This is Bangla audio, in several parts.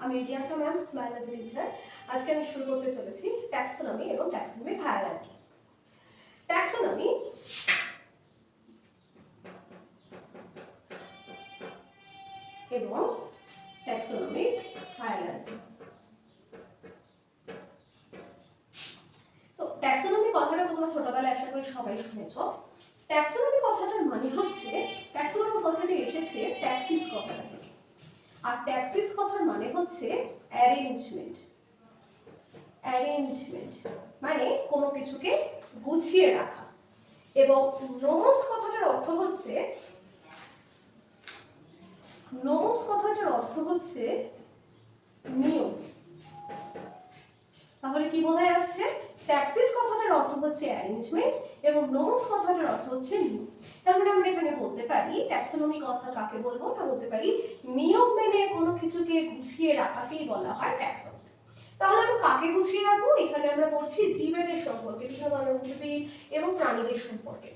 আমি রিয়াকা ম্যাম, বায়োলজি টিচার। আজকে আমি শুরু করতে চলেছি ট্যাক্সোনমি এবং ট্যাক্সোনমিক হায়ারার্কি। ট্যাক্সোনমি এবং ট্যাক্সোনমিক হায়ারার্কি। তো ট্যাক্সোনমি কথাটা তোমরা ছোটবেলায় আশা করি সবাই শুনেছো। ট্যাক্সোনমি কথাটার মানে হচ্ছে, ট্যাক্সোনমি কথাটি এসেছে ট্যাক্সিস কথাটা থেকে। আর ট্যাক্সিস কথার মানে হচ্ছে অ্যারেঞ্জমেন্ট। অ্যারেঞ্জমেন্ট মানে কোনো কিছুকে গুছিয়ে রাখা। এবং নোমস কথাটার অর্থ হচ্ছে, নোমস কথাটার অর্থ হচ্ছে নিয়ম। তাহলে কি বোঝা যাচ্ছে? ট্যাক্সিস কথাটার অর্থ হচ্ছে অ্যারেঞ্জমেন্ট এবং নোমস কথাটার অর্থ হচ্ছে নিয়ম। তার মানে আমরা এখানে বলতে পারি ট্যাক্সোনমি কথা কাকে বলবো, তা বলতে পারি নিয়ম মেনে কোনো কিছুকে গুছিয়ে রাখাকেই বলা হয় ট্যাক্সোনমি। তাহলে আমরা কাকে গুছিয়ে রাখবো? এখানে আমরা পড়ছি জীবেদের সম্পর্কে, বিভিন্ন ধরনের উদ্ভিদ এবং প্রাণীদের সম্পর্কে।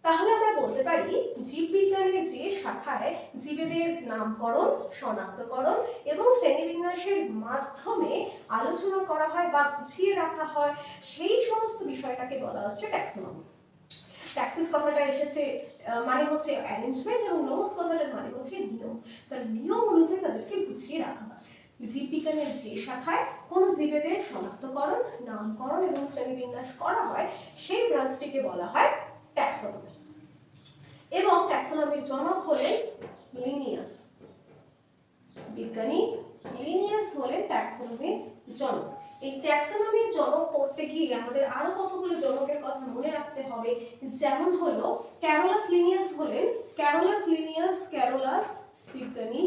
তাহলে আমরা বলতে পারি জীববিজ্ঞানের যে শাখায় জীবেদের নামকরণ, শনাক্তকরণ এবং শ্রেণীবিন্যাসের মাধ্যমে আলোচনা করা হয় বা গুছিয়ে রাখা হয়, সেই সমস্ত বিষয়টাকে বলা হচ্ছে ট্যাক্সোনমি। ট্যাক্সিস কথাটা এসেছে মানে হচ্ছে অ্যারেঞ্জমেন্ট এবং নোমস কথাটার মানে হচ্ছে নিয়ম। তার নিয়ম অনুযায়ী তাদেরকে গুছিয়ে রাখা হয়। জীববিজ্ঞানের যে শাখায় কোন জীবেদের শনাক্তকরণ, নামকরণ এবং শ্রেণীবিন্যাস করা হয়, সেই ব্রাঞ্চটিকে বলা হয় ট্যাক্সোনমি। এবং ট্যাক্সোনমির জনক হলেন লিনিয়াস। বিজ্ঞানী লিনিয়াস হলেন ট্যাক্সোনমির জনক। এই ট্যাক্সোনমির জনক পড়তে গিয়ে আমাদের আরো কতগুলো জনকের কথা মনে রাখতে হবে। যেমন হলো ক্যারোলাস লিনিয়াস হলেন, ক্যারোলাস বিজ্ঞানী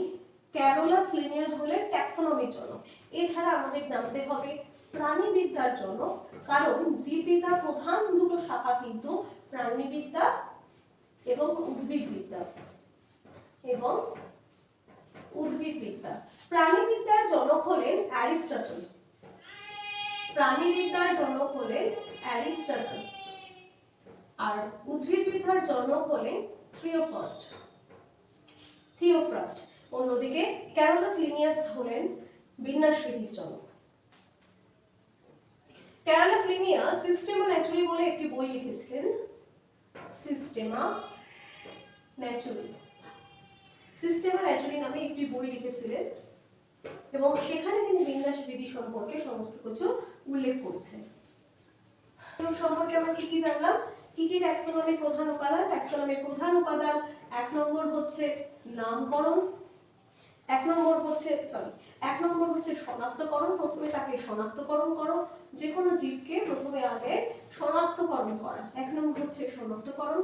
ক্যারোলাস লিনিয়াস হলেন ট্যাক্সোনমির জনক। এছাড়া আমাদের জানতে হবে প্রাণীবিদ্যার জনক, কারণ জীববিদ্যার প্রধান দুটো শাখা কিন্তু প্রাণীবিদ্যা এবং উদ্ভিদবিদ্যা এবং উদ্ভিদবিদ্যা। প্রাণীবিদ্যার জনক হলেন অ্যারিস্টটল। প্রাণীবিদ্যার জনক হলেন অ্যারিস্টটল। আর উদ্ভিদবিদ্যার জনক হলেন থিওফ্রাস্ট। অন্যদিকে ক্যারোলাস লিনিয়াস হলেন বিন্যাসবিধির জনক। ক্যারোলাস লিনিয়াস সিস্টেমা ন্যাচুরালি বলে একটি বই লিখেছিলেন। সিস্টেমা ন্যাচুরালি নামে একটি বই লিখেছিলেন এবং সেখানে তিনি বিন্যাসবিধি সম্পর্কে সমস্ত কিছু উল্লেখ করেছেন। সম্পর্কে আমরা কি কি জানলাম? কি কি ট্যাক্সোনমির প্রধান উপাদান? ট্যাক্সোনমির প্রধান উপাদান 1 নম্বর হচ্ছে নামকরণ, 1 নম্বর হচ্ছে শনাক্তকরণ। প্রথমে তাকে শনাক্তকরণ করো, যে কোনো জীবকে প্রথমে আগে শনাক্তকরণ করা। 1 নম্বর হচ্ছে শনাক্তকরণ।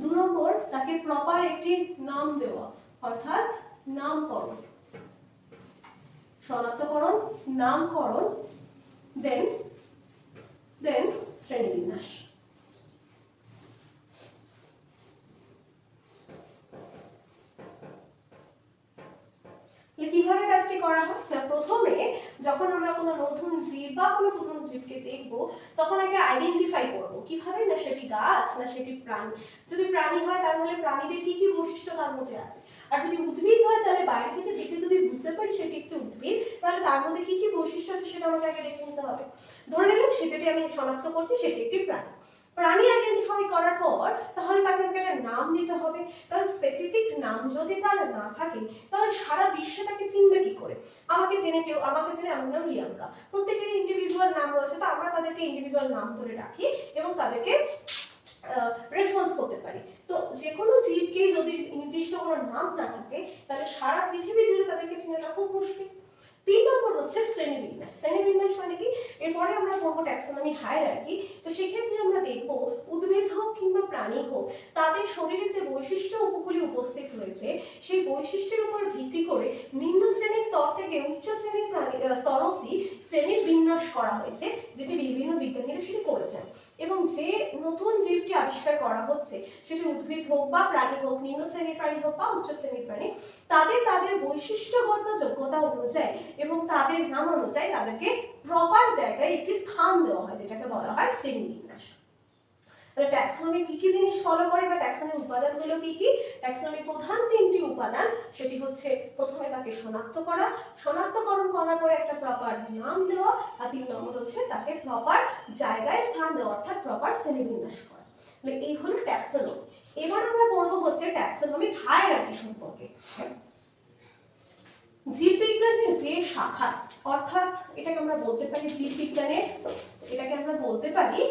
2 নম্বর তাকে প্রপার একটি নাম দেওয়া, অর্থাৎ নামকরণ। শনাক্তকরণ, নামকরণ, দেন শ্রেণীবিন্যাস। কিভাবে কাজটি করা হয়? প্রথমে যখন আমরা কোনো নতুন জীব বা কোনো পুরনো জীবকে দেখব, তখন আগে আইডেন্টিফাই করব। কিভাবে? না সেটি গাছ, না সেটি প্রাণী। যদি প্রাণী হয় তাহলে প্রাণীদের কি কি বৈশিষ্ট্য তার মধ্যে আছে। আর যদি উদ্ভিদ হয় তাহলে বাইরে থেকে দেখে যদি বুঝতে পারি সেটি একটি উদ্ভিদ, তাহলে তার মধ্যে কি কি বৈশিষ্ট্য আছে সেটা আমাকে আগে দেখে নিতে হবে। ধরে নিলাম সে যেটি আমি শনাক্ত করছি সেটি একটি প্রাণী। প্রাণী আইডেন্টিফাই করার পর তাহলে তাকে একটা নাম দিতে হবে। তাহলে স্পেসিফিক নাম যদি তার না থাকে, তাহলে সারা বিশ্বে তাকে চিনবে কি করে? আমাকে চেনে আমার নাম রিয়াঙ্কা। প্রত্যেকেরই ইন্ডিভিজুয়াল নাম রয়েছে, তো আমরা তাদেরকে ইন্ডিভিজুয়াল নাম ধরে রাখি এবং তাদেরকে রেসপন্স করতে পারি। তো যে কোনো জীবকে যদি নির্দিষ্ট কোনো নাম না থাকে, তাহলে সারা পৃথিবী জুড়ে তাদেরকে চেনাটা খুব মুশকিল। 3 নম্বর হচ্ছে শ্রেণীবিন্যাস। শ্রেণীবিন্যাস মানে কি? এরপরে আমরা পড়বো ট্যাক্সোনমি হায়ারার্কি। তো সেক্ষেত্রে আমরা দেখব উদ্ভিদ হোক কিংবা প্রাণী হোক, তাদের শরীরে যে বৈশিষ্ট্য উপকূলে উপস্থিত রয়েছে, সেই বৈশিষ্ট্যের উপর ভিত্তি করে নিম্ন শ্রেণীর স্তর থেকে উচ্চ শ্রেণীর স্তর অবধি শ্রেণীর বিন্যাস করা হয়েছে, যেটি বিভিন্ন বিজ্ঞানীরা সেটি করেছেন। এবং যে নতুন জীবটি আবিষ্কার করা হচ্ছে, সেটি উদ্ভিদ হোক বা প্রাণী হোক, নিম্ন শ্রেণীর প্রাণী হোক বা উচ্চ শ্রেণীর প্রাণী, তাদের বৈশিষ্ট্যগত যোগ্যতা অনুযায়ী এবং তাদের নাম অনুযায়ী তাদেরকে প্রপার জায়গায় একটি স্থান দেওয়া হয়, যেটাকে বলা হয় শ্রেণীবিন্যাস। তাহলে ট্যাক্সোনমি কি কি জিনিস ফলো করে বা ট্যাক্সোনমির উপাদানগুলো কি কি? ট্যাক্সোনমির প্রধান 3টি উপাদান, সেটি হচ্ছে প্রথমে তাকে শনাক্ত করা, শনাক্তকরণ করার পরে একটা প্রপার নাম দেওয়া, আর 3 নম্বর হচ্ছে তাকে প্রপার জায়গায় স্থান দেওয়া, অর্থাৎ প্রপার শ্রেণীবিন্যাস করা। তাহলে এই হলো ট্যাক্সোনমি। এবার আমরা বলবো হচ্ছে ট্যাক্সোনমিক হায়ারার্কি সম্পর্কে। জীববিজ্ঞানের যে শাখা, অর্থাৎ এটাকে আমরা বলতে পারি জীববিজ্ঞানের, এটাকে আমরা বলতে পারি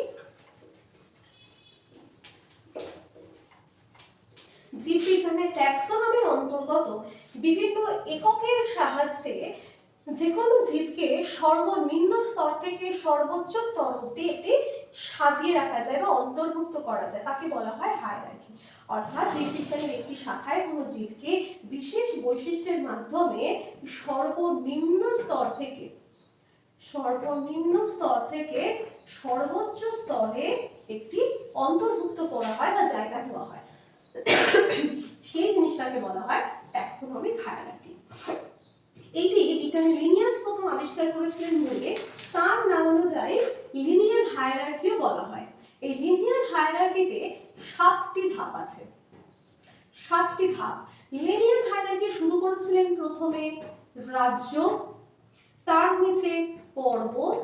জীববিজ্ঞানের ট্যাক্সোনমির অন্তর্গত বিভিন্ন এককের সাহায্যে যে কোনো জীবকে সর্বনিম্ন স্তর থেকে সর্বোচ্চ স্তর অবধি একটি সাজিয়ে রাখা যায় বা অন্তর্ভুক্ত করা যায়, তাকে বলা হয় হায়ারার্কি। অর্থাৎ জীববিজ্ঞানের একটি শাখায় কোনো জীবকে বিশেষ বৈশিষ্ট্যের মাধ্যমে সর্বনিম্ন স্তর থেকে সর্বোচ্চ স্তরে একটি অন্তর্ভুক্ত করা হয় বা জায়গা দেওয়া হয়, সেই জিনিসটাকে বলা হয় ট্যাক্সোনমিক হায়ারার্কি। এইটি বিজ্ঞানী লিনিয়াস প্রথম আবিষ্কার করেছিলেন বলে তার নাম অনুযায়ী লিনিয়ার হায়ারার্কিও বলা হয়। এই লিনিয়ার হায়ারার্কিতে 7টি ধাপ আছে, 7টি ধাপ। লিনিয়ার হায়ারার্কি শুরু করেছিলেন প্রথমে রাজ্য, তার নিচে পর্বত,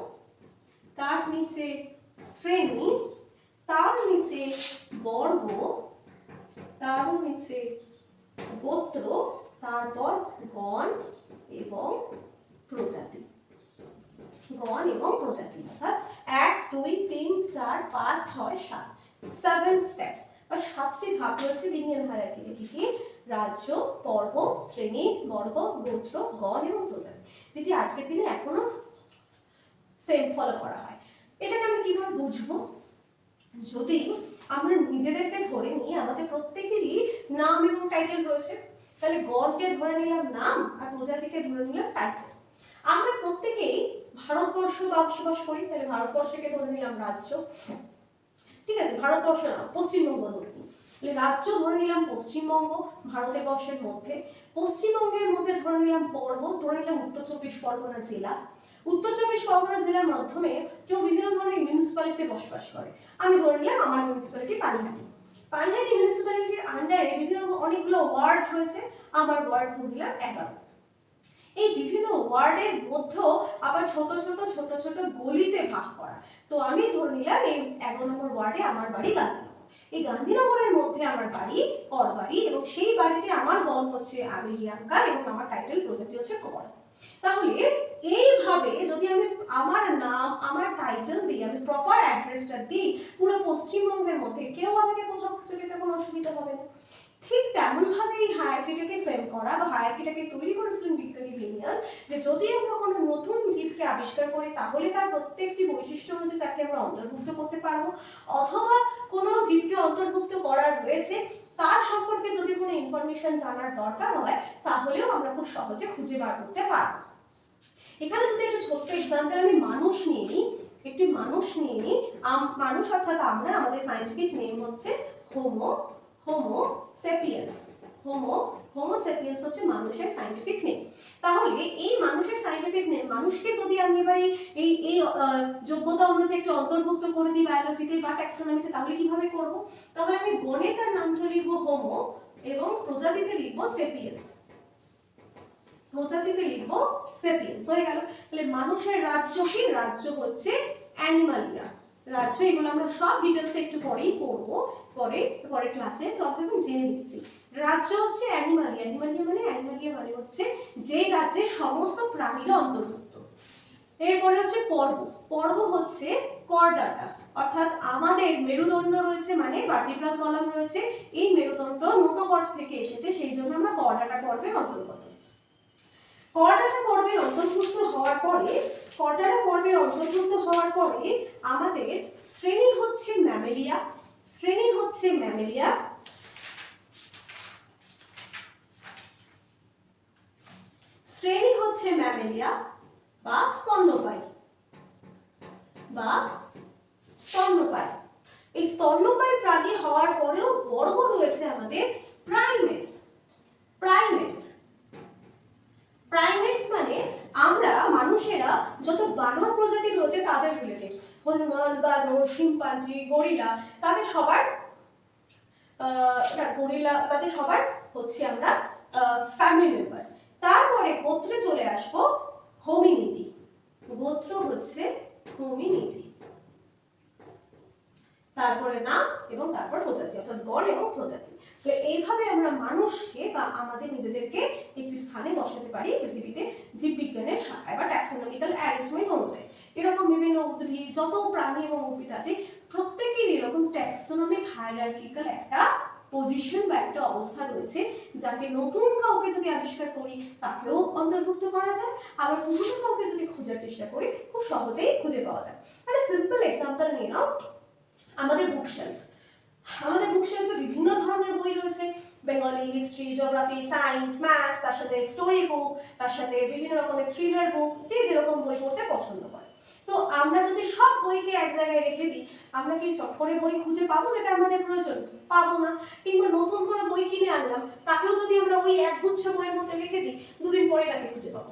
তার নিচে শ্রেণী, তার নিচে বর্গ, তার নিচে গোত্র, তারপর গণ এবং প্রজাতি। অর্থাৎ 1 2 3 4 5 6 7 7 স্টেপস বা 7টি ধাপ রয়েছে লিনিয়ার হায়ারার্কিতে। কি কি? রাজ্য, পর্বত, শ্রেণী, বর্গ, গোত্র, গণ এবং প্রজাতি, যেটি আজকের দিনে এখনো সেম ফলো করা হয়। এটাকে আমরা কিভাবে বুঝবো? যদি আমরা নিজেদেরকে ধরে নিই, আমাদের প্রত্যেকেরই নাম এবং টাইটেল রয়েছে, তাহলে গণকে ধরে নিলাম নাম আর প্রজাতিকে ধরে নিলাম টাইটেল। আমরা প্রত্যেকেই ভারতবর্ষে বসবাস করি, তাহলে ভারতবর্ষকে ধরে নিলাম রাজ্য, ঠিক আছে? ভারতবর্ষ না, পশ্চিমবঙ্গ ধরে নিই, তাহলে রাজ্য ধরে নিলাম পশ্চিমবঙ্গ ভারতবর্ষের মধ্যে। পশ্চিমবঙ্গের মধ্যে ধরে নিলাম পর্বত, ধরে নিলাম উত্তর 24 পরগনা জেলা। উত্তর 24 পরগনা জেলার মাধ্যমে কেউ বিভিন্ন ধরনের মিউনিসিপ্যালিটিতে বসবাস করে, আমি ধরে নিলাম আমার মিউনিসিপ্যালিটি পানিহাটি। পানিহাটি মিউনিসিপ্যালিটির আন্ডারে বিভিন্ন অনেকগুলো ওয়ার্ড রয়েছে, আমার ওয়ার্ড ধরে নিলাম 11। এই বিভিন্ন ওয়ার্ডের মধ্যেও আবার ছোট ছোট গলিতে ভাগ করা, তো আমি ধরে নিলাম এই 11 নম্বর ওয়ার্ডে আমার বাড়ি গান্ধীনগর। এই গান্ধীনগরের মধ্যে আমার বাড়ি করবাড়ি, এবং সেই বাড়িতে আমার গণ হচ্ছে আমি রিয়াঙ্কা এবং আমার টাইটেল প্রজাতি হচ্ছে কর। তাহলে এইভাবে যদি আমি আমার নাম আমার টাইটেল দিই, আমি প্রপার অ্যাড্রেসটা দিই পুরো পশ্চিমবঙ্গের মধ্যে, কেউ আমাকে কোথাও খুঁজে পেতে কোনো অসুবিধা হবে না। ঠিক তেমন ভাবে এই হায়ারার্কিটাকে সেম করা বা হায়ারার্কিটাকে তৈরি করেছিলেন বিজ্ঞানী লিনিয়াস, যে যদি আমরা কোনো নতুন জীবকে আবিষ্কার করি তাহলে তার প্রত্যেকটি বৈশিষ্ট্য অনুযায়ী তাকে আমরা অন্তর্ভুক্ত করতে পারবো, অথবা কোনো জীবকে অন্তর্ভুক্ত করার রয়েছে তার সম্পর্কে যদি কোনো ইনফরমেশন জানার দরকার হয় তাহলেও আমরা খুব সহজে খুঁজে বার করতে পারবো। এখানে যদি একটা ছোট্ট এক্সাম্পল আমি মানুষ নিয়ে নিই, একটি মানুষ নিয়ে নিই, মানুষ অর্থাৎ আমরা, আমাদের সায়েন্টিফিক নেম হচ্ছে হোমো সেপিয়েন্স। হোমো সেপিয়েন্স হচ্ছে মানুষের সায়েন্টিফিক নেম। তাহলে এই মানুষের সায়েন্টিফিক নেম, মানুষকে যদি আমি এবারে এই যোগ্যতা অনুযায়ী একটু অন্তর্ভুক্ত করে দিই বায়োলজিতে বা ট্যাক্সোনমিতে, তাহলে কিভাবে করব? তাহলে আমি গণে তার নামটা লিখবো হোমো এবং প্রজাতিতে লিখবো সেপিয়েন্স। হয়ে গেল। তাহলে মানুষের রাজ্য কি? রাজ্য হচ্ছে অ্যানিমালিয়া। রাজ্য, এগুলো আমরা সব ডিটেলসে একটু পরেই পড়বো, পরে ক্লাসে, তো আমরা এখন জেনে নিচ্ছি। রাজ্য হচ্ছে অ্যানিমালিয়া। অ্যানিমালিয়া মানে হচ্ছে যে রাজ্যে সমস্ত প্রাণীরা অন্তর্ভুক্ত। এরপরে হচ্ছে পর্ব হচ্ছে কর্ডাটা, অর্থাৎ আমাদের মেরুদণ্ড রয়েছে মানে ভার্টিব্রাল কলাম রয়েছে, এই মেরুদণ্ড নোটোকর্ড থেকে এসেছে, সেই জন্য আমরা কর্ডাটা পর্বের অন্তর্গত। কর্ডাটা পর্বের অন্তর্ভুক্ত হওয়ার পরে আমাদের শ্রেণী হচ্ছে ম্যামেলিয়া। বা স্তন্যপায়ী। এই স্তন্যপায়ী প্রাণী হওয়ার পরেও বর্গ রয়েছে আমাদের প্রাইমেটস মানে আমরা মানুষেরা যত বানর প্রজাতি রয়েছে তাদের রিলেটিভ। হনুমান, বানর, শিম্পাঞ্জি, গরিলা, তাদের সবার হচ্ছে আমরা ফ্যামিলি মেম্বার্স। তারপরে গোত্রে চলে আসবো হোমিনিডি। গোত্র হচ্ছে হোমিনিডি, তারপরে নাম এবং তারপর প্রজাতি, অর্থাৎ গণ এবং প্রজাতি। তো এইভাবে আমরা মানুষকে বা আমাদের নিজেদেরকে একটি স্থানে বসাতে পারি পৃথিবীতে জীববিজ্ঞানের শাখায় বা ট্যাক্সোনমিক্যাল অ্যারেঞ্জমেন্ট অনুযায়ী। এরকম বিভিন্ন উদ্ভিদ, যত প্রাণী এবং উদ্ভিদ আছে প্রত্যেকেরই এরকম ট্যাক্সোনমিক হায়ারার্কিক্যাল একটা পজিশন বা একটা অবস্থা রয়েছে, যাকে নতুন কাউকে যদি আবিষ্কার করি তাকেও অন্তর্ভুক্ত করা যায়, আবার পুরনো কাউকে যদি খোঁজার চেষ্টা করি খুব সহজেই খুঁজে পাওয়া যায়। মানে সিম্পল এক্সাম্পল নিয়ে নাও, আমাদের বুকশেলফে বিভিন্ন ধরনের বই রয়েছে, Bengali, history, geography, science, maths, তার সাথে স্টোরি বুক, তার সাথে বিভিন্ন রকমের থ্রিলার বুক, যে যেরকম বই পড়তে পছন্দ করে। তো আমরা যদি সব বইকে এক জায়গায় রেখে দিই, আমরা কি চট করে বই খুঁজে পাবো যেটা আমাদের প্রয়োজন? পাবো না। কিংবা নতুন করে বই কিনে আনলাম, তাকেও যদি আমরা ওই একগুচ্ছ বইয়ের মধ্যে রেখে দিই, দুদিন পরে তাকে খুঁজে পাবো।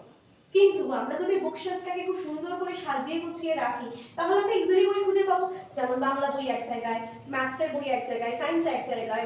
কিন্তু আমরা যদি বুকশেলফটাকে খুব সুন্দর করে সাজিয়ে গুছিয়ে রাখি, তাহলে আমরা ইজিলি বই খুঁজে পাবো। যেমন বাংলা বই এক জায়গায়, ম্যাথসের বই এক জায়গায়, সায়েন্স এক জায়গায়,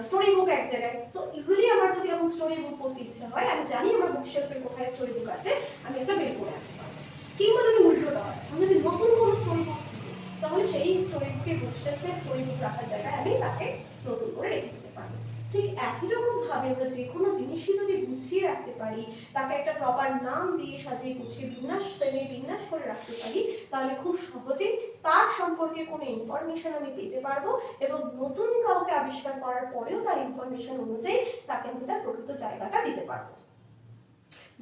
স্টোরি বুক এক জায়গায়। তো ইজিলি আমার যদি এখন স্টোরি বুক পড়তে ইচ্ছে হয়, আমি জানি আমার বুকশেলফের কোথায় স্টোরি বুক আছে, আমি একটা বের করে আনতে পারবো। কিংবা যদি উল্টোটা হয়, আমি যদি নতুন কোনো স্টোরি বুক কিনি, তাহলে সেই স্টোরি বুকের বুকশেলফে স্টোরি বুক রাখার জায়গায় আমি তাকে নতুন করে রেখে দিতে পারবো। ঠিক একই রকম ভাবে আমরা যে কোনো জিনিসই যদি গুছিয়ে রাখতে পারি, তাকে একটা প্রপার নাম দিয়ে সাজিয়ে গুছিয়ে বিন্যাস করে রাখতে পারি, তাহলে খুব সহজেই তার সম্পর্কে কোনো ইনফরমেশন আমি পেতে পারবো এবং নতুন কাউকে আবিষ্কার করার পরেও তার ইনফরমেশন অনুযায়ী তাকে আমি তার প্রকৃত জায়গাটা দিতে পারবো।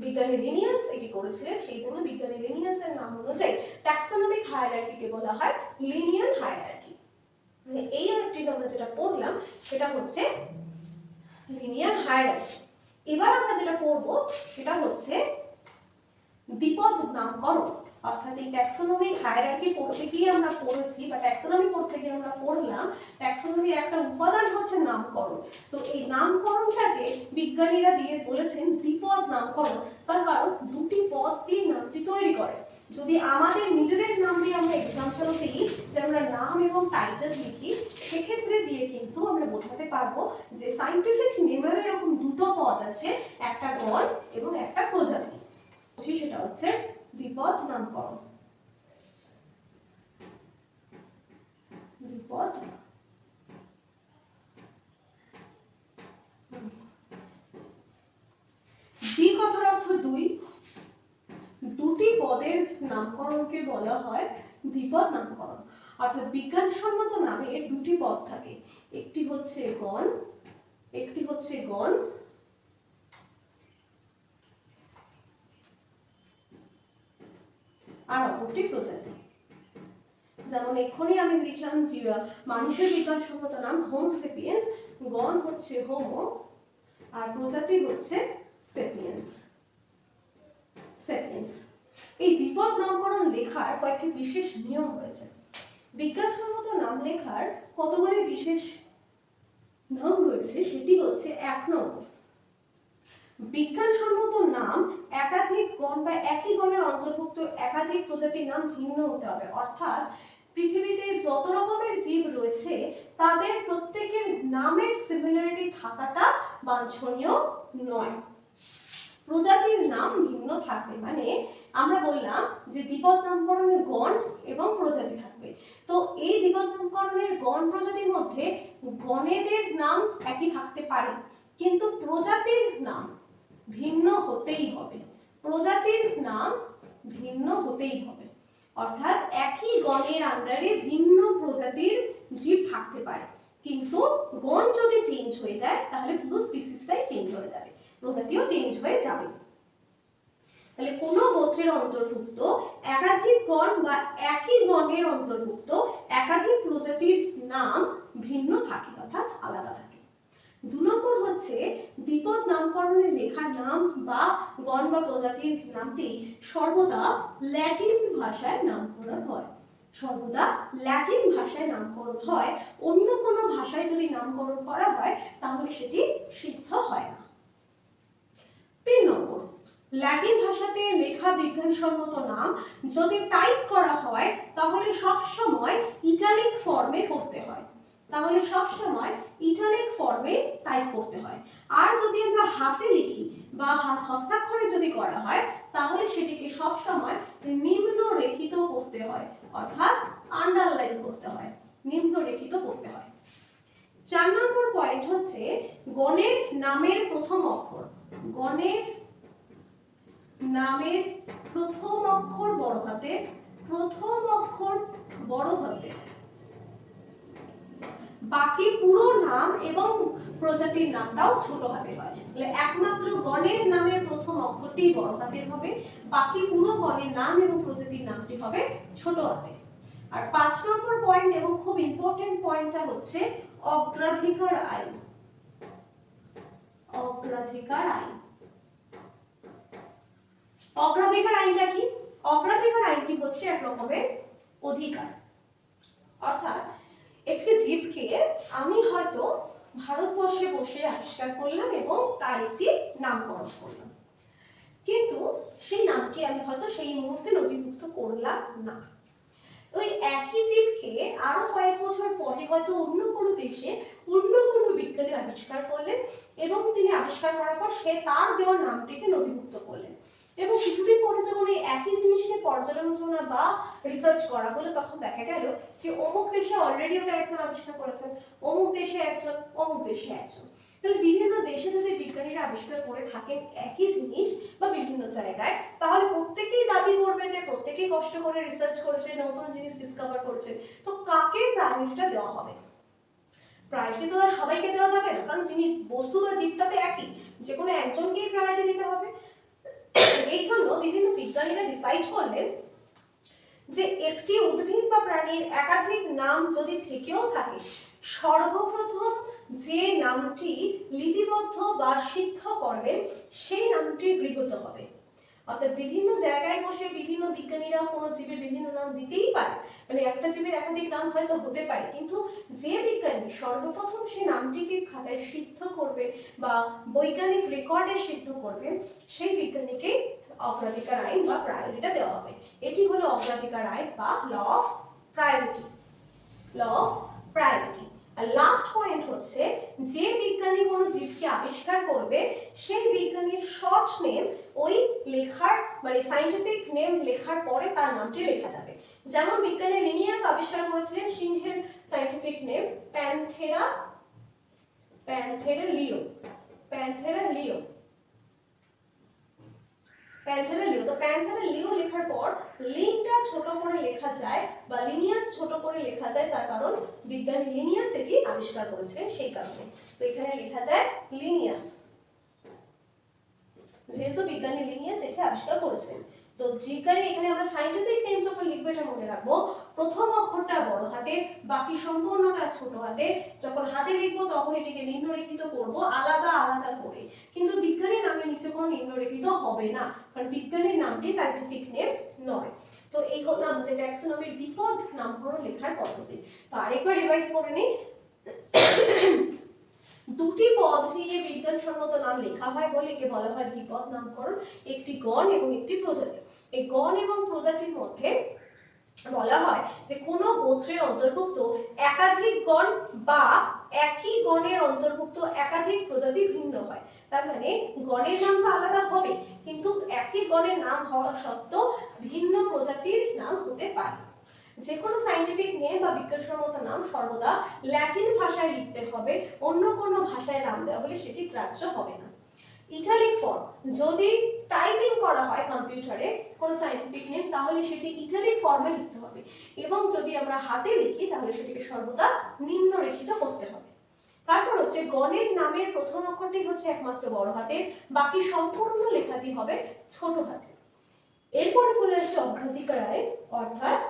বিজ্ঞানী লিনিয়াস এটি করেছিলেন, সেই জন্য বিজ্ঞানী লিনিয়াসের নাম অনুযায়ী ট্যাক্সোনমিক হায়ারার্কিকে বলা হয় লিনিয়ার হায়ারার্কি। মানে এই একটি আমরা যেটা পড়লাম সেটা হচ্ছে লিনিয়ার হায়ারার্কি। এবার আমরা যেটা পড়বো সেটা হচ্ছে দ্বিপদ নামকরণ। অর্থাৎ এই ট্যাক্সোনমিক হায়ারার্কি পড়তে গিয়ে আমরা পড়েছি বা ট্যাক্সোনমি পড়তে গিয়ে আমরা পড়লাম ট্যাক্সোনমির একটা উপাদান হচ্ছে নামকরণ। তো এই নামকরণটাকে বিজ্ঞানীরা দিয়ে বলেছেন দ্বিপদ নামকরণ, তার কারণ দুটি পদ দিয়ে নামটি তৈরি করে। যদি আমাদের নিজেদের নাম দিয়ে আমরা এক্সাম্পল দিই, যে আমরা নাম এবং টাইটেল লিখি, সেক্ষেত্রে দিয়ে কিন্তু আমরা বোঝাতে পারবো যে সাইন্টিফিক নেমের এরকম দুটো পদ আছে, একটা গণ এবং একটা প্রজাতি। সেটা হচ্ছে দ্বিপদ নামকরণ। দ্বিপদ দ্বি কথার অর্থ দুই, দুটি পদের নামকরণকে বলা হয় দ্বিপদ নামকরণ। অর্থাৎ বিজ্ঞানসম্মত নামের দুটি পদ থাকে, একটি হচ্ছে গণ আর অপরটি প্রজাতি। যেমন এক্ষুনি আমি লিখলাম যে মানুষের বিজ্ঞানসম্মত নাম হোমো সেপিয়েন্স, গণ হচ্ছে হোমো আর প্রজাতি হচ্ছে সেপিয়েন্স। এই দ্বিপদ নামকরণ লেখার কয়েকটি বিশেষ নিয়ম রয়েছে। বিজ্ঞানসম্মত নাম লেখার কতগুলি বিশেষ নাম রয়েছে, সেটি হচ্ছে 1 নম্বর, বিজ্ঞানসম্মত নাম একাধিক গণ বা একই গণের অন্তর্ভুক্ত একাধিক প্রজাতির নাম ভিন্ন হতে হবে। অর্থাৎ পৃথিবীতে যত রকমের জীব রয়েছে তাদের প্রত্যেকের নামের সিমিলারিটি থাকাটা বাঞ্ছনীয় নয়। প্রজাতির নাম ভিন্ন থাকবে, মানে আমরা বললাম যে দ্বিপদ নামকরণের গণ এবং প্রজাতি থাকবে। তো এই দ্বিপদ নামকরণের গণ প্রজাতির মধ্যে গণেদের নাম একই থাকতে পারে, কিন্তু প্রজাতির নাম ভিন্ন হতেই হবে। অর্থাৎ একই গণের আন্ডারে ভিন্ন প্রজাতির জীব থাকতে পারে, কিন্তু গণ যদি চেঞ্জ হয়ে যায় তাহলে পুরো স্পিসিসটাই চেঞ্জ হয়ে যাবে, প্রজাতিও চেঞ্জ হয়ে যাবে। তাহলে কোনো গোত্রের অন্তর্ভুক্ত একাধিক গণ বা একই গণের অন্তর্ভুক্ত একাধিক প্রজাতির নাম ভিন্ন থাকে, অর্থাৎ আলাদা থাকে। 2 নম্বর হচ্ছে দ্বিপদ নামকরণের লেখার নাম বা গণ বা প্রজাতির নামটি সর্বদা ল্যাটিন ভাষায় নামকরণ হয়। অন্য কোনো ভাষায় যদি নামকরণ করা হয় তাহলে সেটি সিদ্ধ হয় না। 3 নম্বর, ল্যাটিন ভাষাতে লেখা বিজ্ঞানসম্মত নাম যদি টাইপ করা হয় তাহলে সব সময় ইটালিক ফর্মে করতে হয়, তাহলে সব সময় ইটালিক ফর্মে টাইপ করতে হয়। আর যদি আমরা হাতে লিখি বা হস্তাক্ষরে যদি করা হয় তাহলে সেটিকে সব সময় নিম্নরেখিত করতে হয়, অর্থাৎ আন্ডারলাইন করতে হয়, নিম্নরেখিত করতে হয়। 4 নম্বর পয়েন্ট হচ্ছে গণের নামের প্রথম অক্ষর। গণের নামের প্রথম অক্ষর বড় হাতে, প্রথম অক্ষর বড় হাতে, বাকি পুরো নাম এবং প্রজাতির নামটাও ছোট হাতে হয়। তাহলে একমাত্র গণের নামের প্রথম অক্ষরটি বড় হাতের হবে, বাকি পুরো গণের নাম এবং প্রজাতির নামটি হবে ছোট হাতে। আর 5 নম্বর পয়েন্ট এবং খুব ইম্পর্টেন্ট পয়েন্টটা হচ্ছে অগ্রাধিকার আইন। অগ্রাধিকার আইন, অগ্রাধিকার আইনটা কি? অগ্রাধিকার আইনটি হচ্ছে এক রকমের অধিকার, অর্থাৎ একটি জীবকে আমি হয়তো ভারতবর্ষে বসে আবিষ্কার করলাম এবং তার একটি নামকরণ করলাম, কিন্তু সেই নামটি আমি হয়তো সেই মুহূর্তে নথিভুক্ত করলাম না। ওই একই জীবকে আরো কয়েক বছর পরে হয়তো অন্য কোনো দেশে অন্য কোনো বিজ্ঞানী আবিষ্কার করলেন এবং তিনি আবিষ্কার করার পর সে তার দেওয়া নামটিকে নথিভুক্ত করলেন, এবং কিছুদিন পরে যখন এই একই জিনিস নিয়ে পর্যালোচনা বা রিসার্চ করা হলো তখন দেখা গেল যে অমুক দেশে অলরেডি ওটা একজন আবিষ্কার করেছেন, অমুক দেশে একজন, অমুক দেশে একজন। তাহলে বিভিন্ন দেশে যদি বিজ্ঞানীরা আবিষ্কার করে থাকেন একই জিনিস বা বিভিন্ন জায়গায়, তাহলে প্রত্যেকেই দাবি করবে যে প্রত্যেকেই কষ্ট করে রিসার্চ করেছে, নতুন জিনিস ডিসকভার করেছে, তো কাকে প্রায়োরিটিটা দেওয়া হবে? প্রায়োরিটি তো সবাইকে দেওয়া যাবে না, কারণ যিনি বস্তু বা জীবটা তো একই, যে কোনো একজনকেই প্রায়োরিটি দিতে হবে। এই জন্য বিভিন্ন বিজ্ঞানীরা ডিসাইড করলেন যে একটি উদ্ভিদ বা প্রাণীর একাধিক নাম যদি থেকেও থাকে, সর্বপ্রথম যে নামটি লিপিবদ্ধ বা সিদ্ধ করবেন সেই নামটি গৃহীত হবে। অর্থাৎ বিভিন্ন জায়গায় বসে বিভিন্ন বিজ্ঞানীরা কোনো জীবের বিভিন্ন নাম দিতেই পারে, মানে একটা জীবের একাধিক নাম হয়তো হতে পারে, কিন্তু যে বিজ্ঞানী সর্বপ্রথম সেই নামটিকে খাতায় সিদ্ধ করবে বা বৈজ্ঞানিক রেকর্ডে সিদ্ধ করবে সেই বিজ্ঞানীকে অগ্রাধিকার আইন বা প্রায়োরিটিটা দেওয়া হবে। এটি হলো অগ্রাধিকার আইন বা law of priority. Law of priority. আর লাস্ট পয়েন্ট হচ্ছে যে বিজ্ঞানী কোনো জীবকে আবিষ্কার করবে সেই বিজ্ঞানীর শর্ট নেম ওই লেখার মানে সায়েন্টিফিক নেম লেখার পরে তার নামটি লেখা যাবে। যেমন বিজ্ঞানী লিনিয়াস আবিষ্কার করেছিলেন সিংহের সায়েন্টিফিক নেম প্যান্থেরা, প্যান্থেরা লিও, প্যান্থেরা লিও, প্যান্থেরা লিও। তো প্যান্থেরা লিও লেখার পর লিনটা ছোট করে লেখা যায় বা লিনিয়াস ছোট করে লেখা যায়, তার কারণ বিজ্ঞানী লিনিয়াস এটি আবিষ্কার করেছিলেন সেই কারণে। তো এখানে লেখা যায় লিনিয়াস, যেহেতু বিজ্ঞানী লিনিয়াস এটি আবিষ্কার করেছিলেন। তো বিজ্ঞানী এখানে আমরা সায়েন্টিফিক নেমস যখন লিখবো এটা মনে রাখবো প্রথম অক্ষরটা বড় হাতে, বাকি সম্পূর্ণটা ছোট হাতে। যখন হাতে লিখবো তখন এটিকে নিম্নরেখিত করব আলাদা আলাদা করে, কিন্তু বিজ্ঞানীর নামের নিচে কোনো নিম্নরেখিত হবে না, কারণ বিজ্ঞানীর নামটি সায়েন্টিফিক নেম নয়। তো এই হলো আমাদের ট্যাক্সোনমির দ্বিপদ নামকরণ লেখার পদ্ধতি। তো আরেকবার রিভাইজ করে নিই। দুটি পদ নিয়ে বিজ্ঞানসম্মত নাম লেখা হয় বলে একে বলা হয় দ্বিপদ নামকরণ, একটি গণ এবং একটি প্রজাতি। এই গণ এবং প্রজাতির মধ্যে বলা হয় যে কোনো গোত্রের অন্তর্ভুক্ত একাধিক গণ বা একই গণের অন্তর্ভুক্ত একাধিক প্রজাতি ভিন্ন হয়। তার মানে গণের নাম তো আলাদা হবে, কিন্তু একই গণের নাম হওয়া সত্ত্বেও ভিন্ন প্রজাতির নাম হতে পারে। যে কোনো সায়েন্টিফিক নেম বা বিজ্ঞানসম্মত নাম সর্বদা ল্যাটিন ভাষায় লিখতে হবে, অন্য কোনো ভাষায় নাম দেওয়া হলে সেটি গ্রাহ্য হবে না। ইটালিক ফর্ম, যদি টাইপিং করা হয় কম্পিউটারে কোনো সায়েন্টিফিক নেম তাহলে সেটি ইটালিক ফর্মে লিখতে হবে, এবং যদি আমরা হাতে লিখি তাহলে সেটিকে সর্বদা নিম্নরেখিত করতে হবে। তারপর হচ্ছে গণের নামের প্রথম অক্ষরটি হচ্ছে একমাত্র বড় হাতের, বাকি সম্পূর্ণ লেখাটি হবে ছোট হাতে। এরপরে চলে আসছে অগ্রাধিকার আইন, অর্থাৎ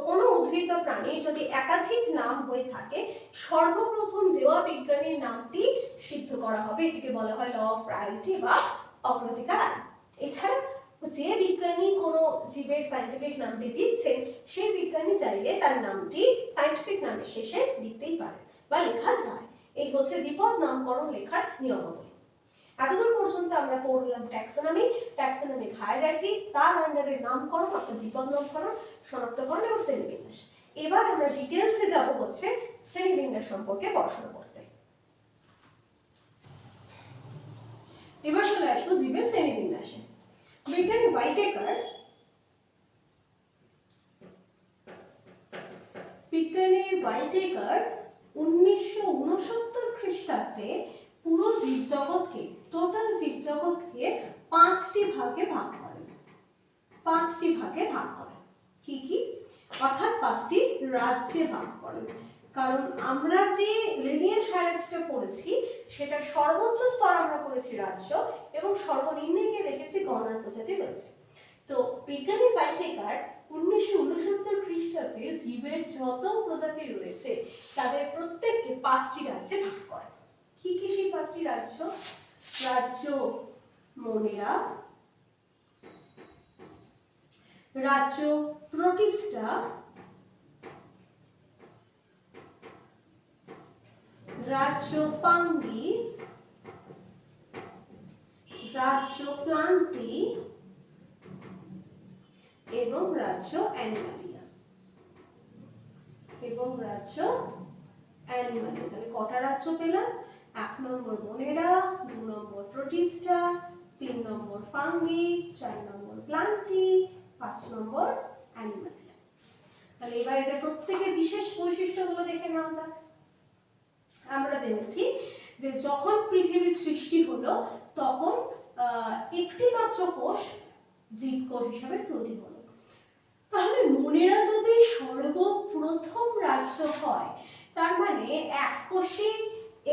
কোনো উদ্ভিদ বা প্রাণীর যদি একাধিক নাম হয়ে থাকে সর্বপ্রথম দেওয়া বিজ্ঞানীর নামটি সিদ্ধ করা হবে, এটিকে বলা হয় ল অফ প্রায়োরিটি বা অগ্রাধিকার আইন। এছাড়া যে বিজ্ঞানী কোনো জীবের সায়েন্টিফিক নামটি দিচ্ছেন সেই বিজ্ঞানী চাইলে তার নামটি সায়েন্টিফিক নামের শেষে লিখতেই পারে বা লেখা যায়। এই হচ্ছে দ্বিপদ নামকরণ লেখার নিয়মাবলী। এতদূর পর্যন্ত আমরা পড়লাম ট্যাক্সোনমিক হায়ারার্কি, তার আন্ডারে নামকরণ অর্থাৎ বিপদ নামকরণ, শনাক্তকরণ এবং শ্রেণীবিন্যাস। এবার আমরা ডিটেলসে যাব হচ্ছে শ্রেণীবিন্যাস সম্পর্কে পড়াশোনা করতে। এবার চলে আসবো জীবের শ্রেণীবিন্যাসে। বিজ্ঞানী হোয়াইটেকার 1969 খ্রিস্টাব্দে পুরো জীবজগৎকে, টোটাল জীবজগৎকে 5টি ভাগে ভাগ করেন। 5টি ভাগে ভাগ করেন, কি কি? অর্থাৎ 5টি রাজ্যে ভাগ করেন। কারণ আমরা যে লিনিয়ার হায়ারার্কিটা পড়েছি সেটা সর্বোচ্চ স্তর আমরা পড়েছি রাজ্য এবং সর্বনিম্নে গিয়ে দেখেছি গণার প্রজাতি রয়েছে। তো বিজ্ঞানী হোয়াইটেকার 1969 খ্রিস্টাব্দে জীবের যত প্রজাতি রয়েছে তাদের প্রত্যেককে 5টি রাজ্যে ভাগ করেন। কি কি সেই 5টি রাজ্য? রাজ্য মনেরা, রাজ্য প্রোটিস্টা, রাজ্য ফাঙ্গি, রাজ্য প্লান্টি এবং রাজ্য অ্যানিমালিয়া। তাহলে কটা রাজ্য পেলাম? 1 নম্বর মনেরা, 2 নম্বর প্রোটিস্টা, 3 নম্বর ফাঙ্গি, 4 নম্বর প্লান্টি, 5 নম্বর অ্যানিমালিয়া। তাহলে এবার এদের প্রত্যেকের বিশেষ বৈশিষ্ট্যগুলো দেখে নেওয়া যাক। আমরা জেনেছি যে যখন পৃথিবীর সৃষ্টি হলো তখন একটি মাত্র কোষ জীবকোষ হিসাবে তৈরি হলো। তাহলে মনেরা যদি সর্বপ্রথম রাজ্য হয়, তার মানে এককোষী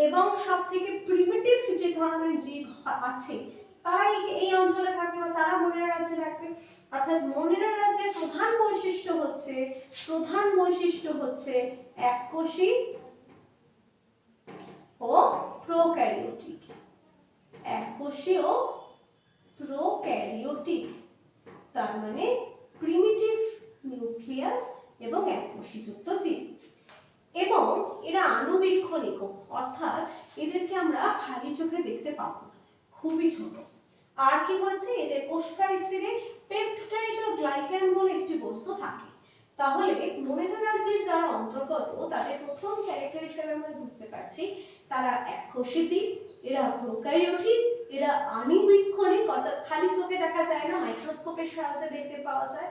এবং সব থেকে প্রিমিটিভ যে ধরনের জীব আছে তারা এই অঞ্চলে থাকবে বা তারা মনেরা রাজ্যে থাকবে। অর্থাৎ মনেরা রাজ্যের প্রধান বৈশিষ্ট্য হচ্ছে এককোষী ও প্রোক্যারিওটিক। এককোষী ও প্রোক্যারিওটিক, তার মানে প্রিমিটিভ নিউক্লিয়াস এবং এককোষীযুক্ত জীব। এবং এরা আণুবীক্ষণিক, অর্থাৎ এদেরকে আমরা খালি চোখে দেখতে পাবো না, খুবই ছোট। আর কি হচ্ছে, এদের কোষ প্রাচীরে পেপটাইড ও গ্লাইক্যান বলে একটি বস্তু থাকে। তাহলে মনেরা রাজ্যের যারা অন্তর্গত তাদের প্রথম ক্যারেক্টার হিসেবে আমরা বুঝতে পারছি তারা এককোষী জীব, এরা প্রোক্যারিওটিক, এরা আণুবীক্ষণিক, অর্থাৎ খালি চোখে দেখা যায় না, মাইক্রোস্কোপের সাহায্যে দেখতে পাওয়া যায়,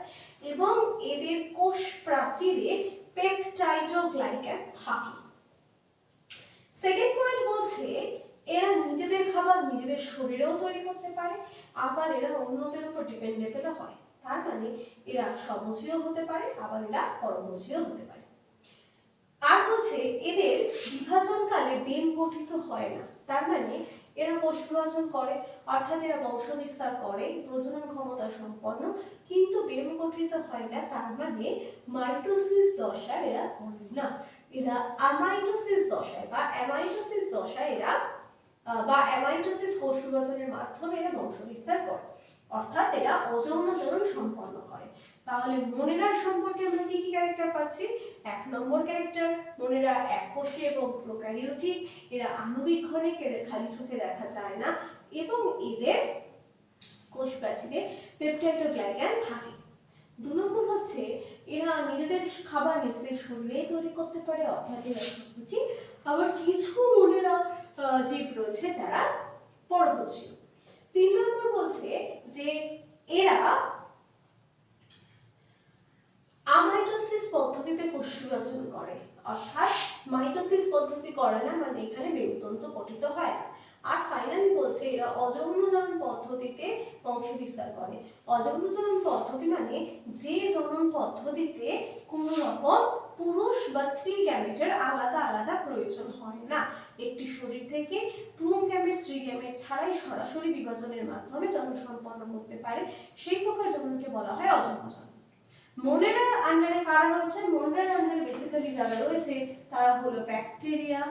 এবং এদের কোষ প্রাচীরে পেপটাইড ও গ্লাইক্যান থাকে। সেকেন্ড পয়েন্ট বলছে এরা নিজেদের খাবার নিজেদের শরীরেও তৈরি করতে পারে, আবার এরা অন্যদের উপর ডিপেন্ডেবল হয়। তার মানে এরা স্বভোজীয় হতে পারে, আবার এরা পরভোজীয় হতে পারে। আর বলছে এদের বিভাজনকালে ডিম গঠিত হয় না, তার মানে এরা কোষ বিভাজন করে, অর্থাৎ এরা বংশ বিস্তার করে, প্রজনন ক্ষমতা সম্পন্ন, কিন্তু ডিম গঠিত হয় না, তার মানে মাইটোসিস দশা এরা করে না। এরা আমাইটোসিস দশায় বা অ্যামাইটোসিস দশায় এরা বা অ্যামাইটোসিস কোষ বিভাজনের মাধ্যমে এরা বংশ বিস্তার করে, অর্থাৎ এরা অযৌন জনন সম্পন্ন করে। তাহলে মনেরার সম্পর্কে আমরা কি কি ক্যারেক্টার পাচ্ছি? 1 নম্বর ক্যারেক্টার, মনেরা এককোষী এবং প্রোক্যারিওটিক, এরা আণুবীক্ষণিক, এদের খালি চোখে দেখা যায় না, এবং এদের কোষ প্রাচীরে পেপটাইড ও গ্লাইক্যান থাকে। 2 নম্বর হচ্ছে এরা নিজেদের খাবার নিজেদের শরীরে তৈরি করতে পারে, অর্থাৎ এরা স্বভোজী। আবার কিছু মনেরা জীব রয়েছে যারা পরভোজী। 3 নম্বর বলছে যে এরা আমাইটোসিস পদ্ধতিতে কোষ বিভাজন করে, অর্থাৎ মাইটোসিস পদ্ধতি করে না, মানে এখানে মেরুতন্তু গঠিত হয় না। আর ফাইনালি বলছে এরা অযৌন জনন পদ্ধতিতে বংশ বিস্তার করে। অযৌন জনন পদ্ধতি মানে যে জনন পদ্ধতিতে কোনো রকম পুরুষ বা স্ত্রী গ্যামেটের আলাদা আলাদা প্রয়োজন হয় না, একটি শরীর থেকে পুরুষ গ্যামেট স্ত্রী গ্যামেট ছাড়াই সরাসরি বিভাজনের মাধ্যমে জনন সম্পন্ন করতে পারে, সেই প্রকার জননকে বলা হয় অযৌন জনন। মনেরার আন্ডারে কারা রয়েছে? মনেরার আন্ডারে বেসিক্যালি যারা রয়েছে তারা হলো ব্যাকটেরিয়া,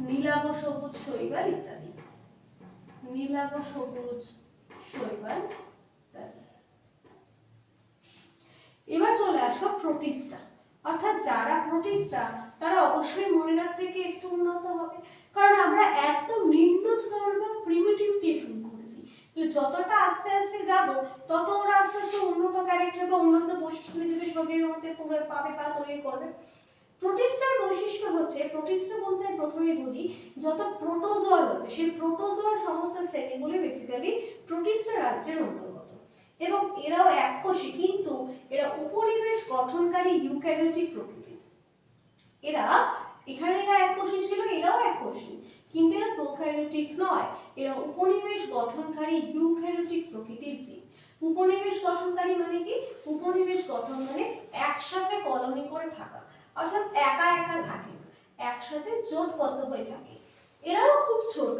নীলাভ সবুজ শৈবাল ইত্যাদি। নীলাভ সবুজ শৈবাল ইত্যাদি। এবার চলে আসলো প্রোটিস্টা, অর্থাৎ যারা প্রোটিস্টা তারা অবশ্যই মনে রাখতে থেকে একটু উন্নত হবে, কারণ আমরা একদম নিম্ন স্তর বা প্রিমিটিভ দিয়ে শুরু করেছি। যতটা আস্তে আস্তে যাব তত ওরা আস্তে আস্তে উন্নত ক্যারেক্টার বা উন্নত বৈশিষ্ট্য নিজেদের শরীরের মধ্যে পুরো পাবে বা তৈরি করবে। প্রোটিস্টার বৈশিষ্ট্য হচ্ছে, প্রোটিস্টা বলতে প্রথমেই বলি যত প্রোটোজোয়া রয়েছে সেই প্রোটোজোয়ার সমস্ত শ্রেণীগুলি বেসিক্যালি প্রোটিস্টা রাজ্যের অন্তর্গত এবং এরাও এককোষী, কিন্তু এরা উপনিবেশ গঠনকারী ইউক্যারিওটিক প্রকৃতির। এরা এখানে এরা এককোষী ছিল, এরাও এককোষী, কিন্তু এরা প্রোক্যারিওটিক নয়, এরা উপনিবেশ গঠনকারী ইউক্যারিওটিক প্রকৃতির জীব। উপনিবেশ গঠনকারী মানে কি? উপনিবেশ গঠন মানে একসাথে কলোনি করে থাকা, অর্থাৎ একা একা থাকে, একসাথে জোটবদ্ধ হয়ে থাকে। এরাও খুব ছোট,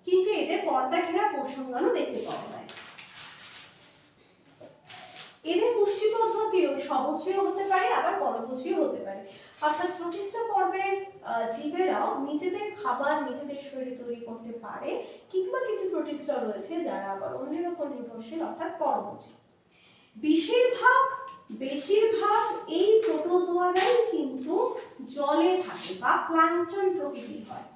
কিন্তু এদের পর্দা ঘেরা কোষাঙ্গাণু দেখতে পাওয়া যায়। এদের পুষ্টি পদ্ধতিও স্বভোজীয় হতে পারে, আবার পরভোজীয় হতে পারে। অর্থাৎ প্রোটিস্টা পর্বের জীবেরাও নিজেদের খাবার নিজেদের শরীরে তৈরি করতে পারে, কিংবা কিছু প্রোটিস্টা রয়েছে যারা আবার অন্যের উপর নির্ভরশীল, অর্থাৎ পরভোজী। বেশিরভাগ এই প্রোটোজোয়ারাই কিন্তু জলে থাকে বা প্ল্যাঙ্কটন প্রকৃতির হয়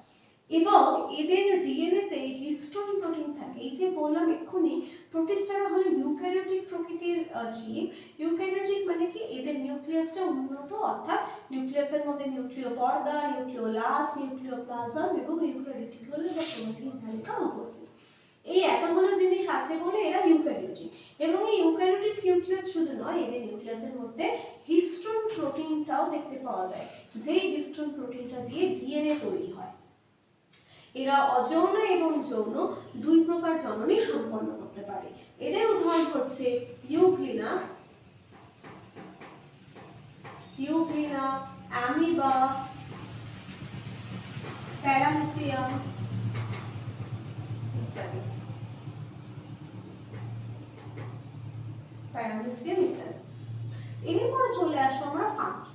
এবং এদের ডিএনএ তে হিস্টোন প্রোটিন থাকে। এই যে বললাম এক্ষুনি প্রোটিস্টারা হলো ইউক্যারিওটিক প্রকৃতির জীব। ইউক্যারিওটিক মানে কি? এদের নিউক্লিয়াসটা উন্নত, অর্থাৎ নিউক্লিয়াসের মধ্যে নিউক্লিয় পর্দা, নিউক্লিওলাস, নিউক্লিওপ্লাজম এবং নিউক্লিওরেটিকুলাম বা প্রোটিন জালিকা উপস্থিত। এই এতগুলো জিনিস আছে বলে এরা ইউক্যারিওটিক। এবং এই ইউক্যারিওটিক নিউক্লিয়াস শুধু নয়, এদের নিউক্লিয়াসের মধ্যে হিস্টোন প্রোটিনটাও দেখতে পাওয়া যায়, যেই হিস্টোন প্রোটিনটা দিয়ে ডিএনএ তৈরি হয়। এরা অযৌন এবং যৌন দুই প্রকার জননী সম্পন্ন করতে পারে। এদের উদাহরণ হচ্ছে ইউগ্লিনা, অ্যামিবা, প্যারামিসিয়াম ইত্যাদি। এরপর চলে আসবো আমরা ফাঙ্কি।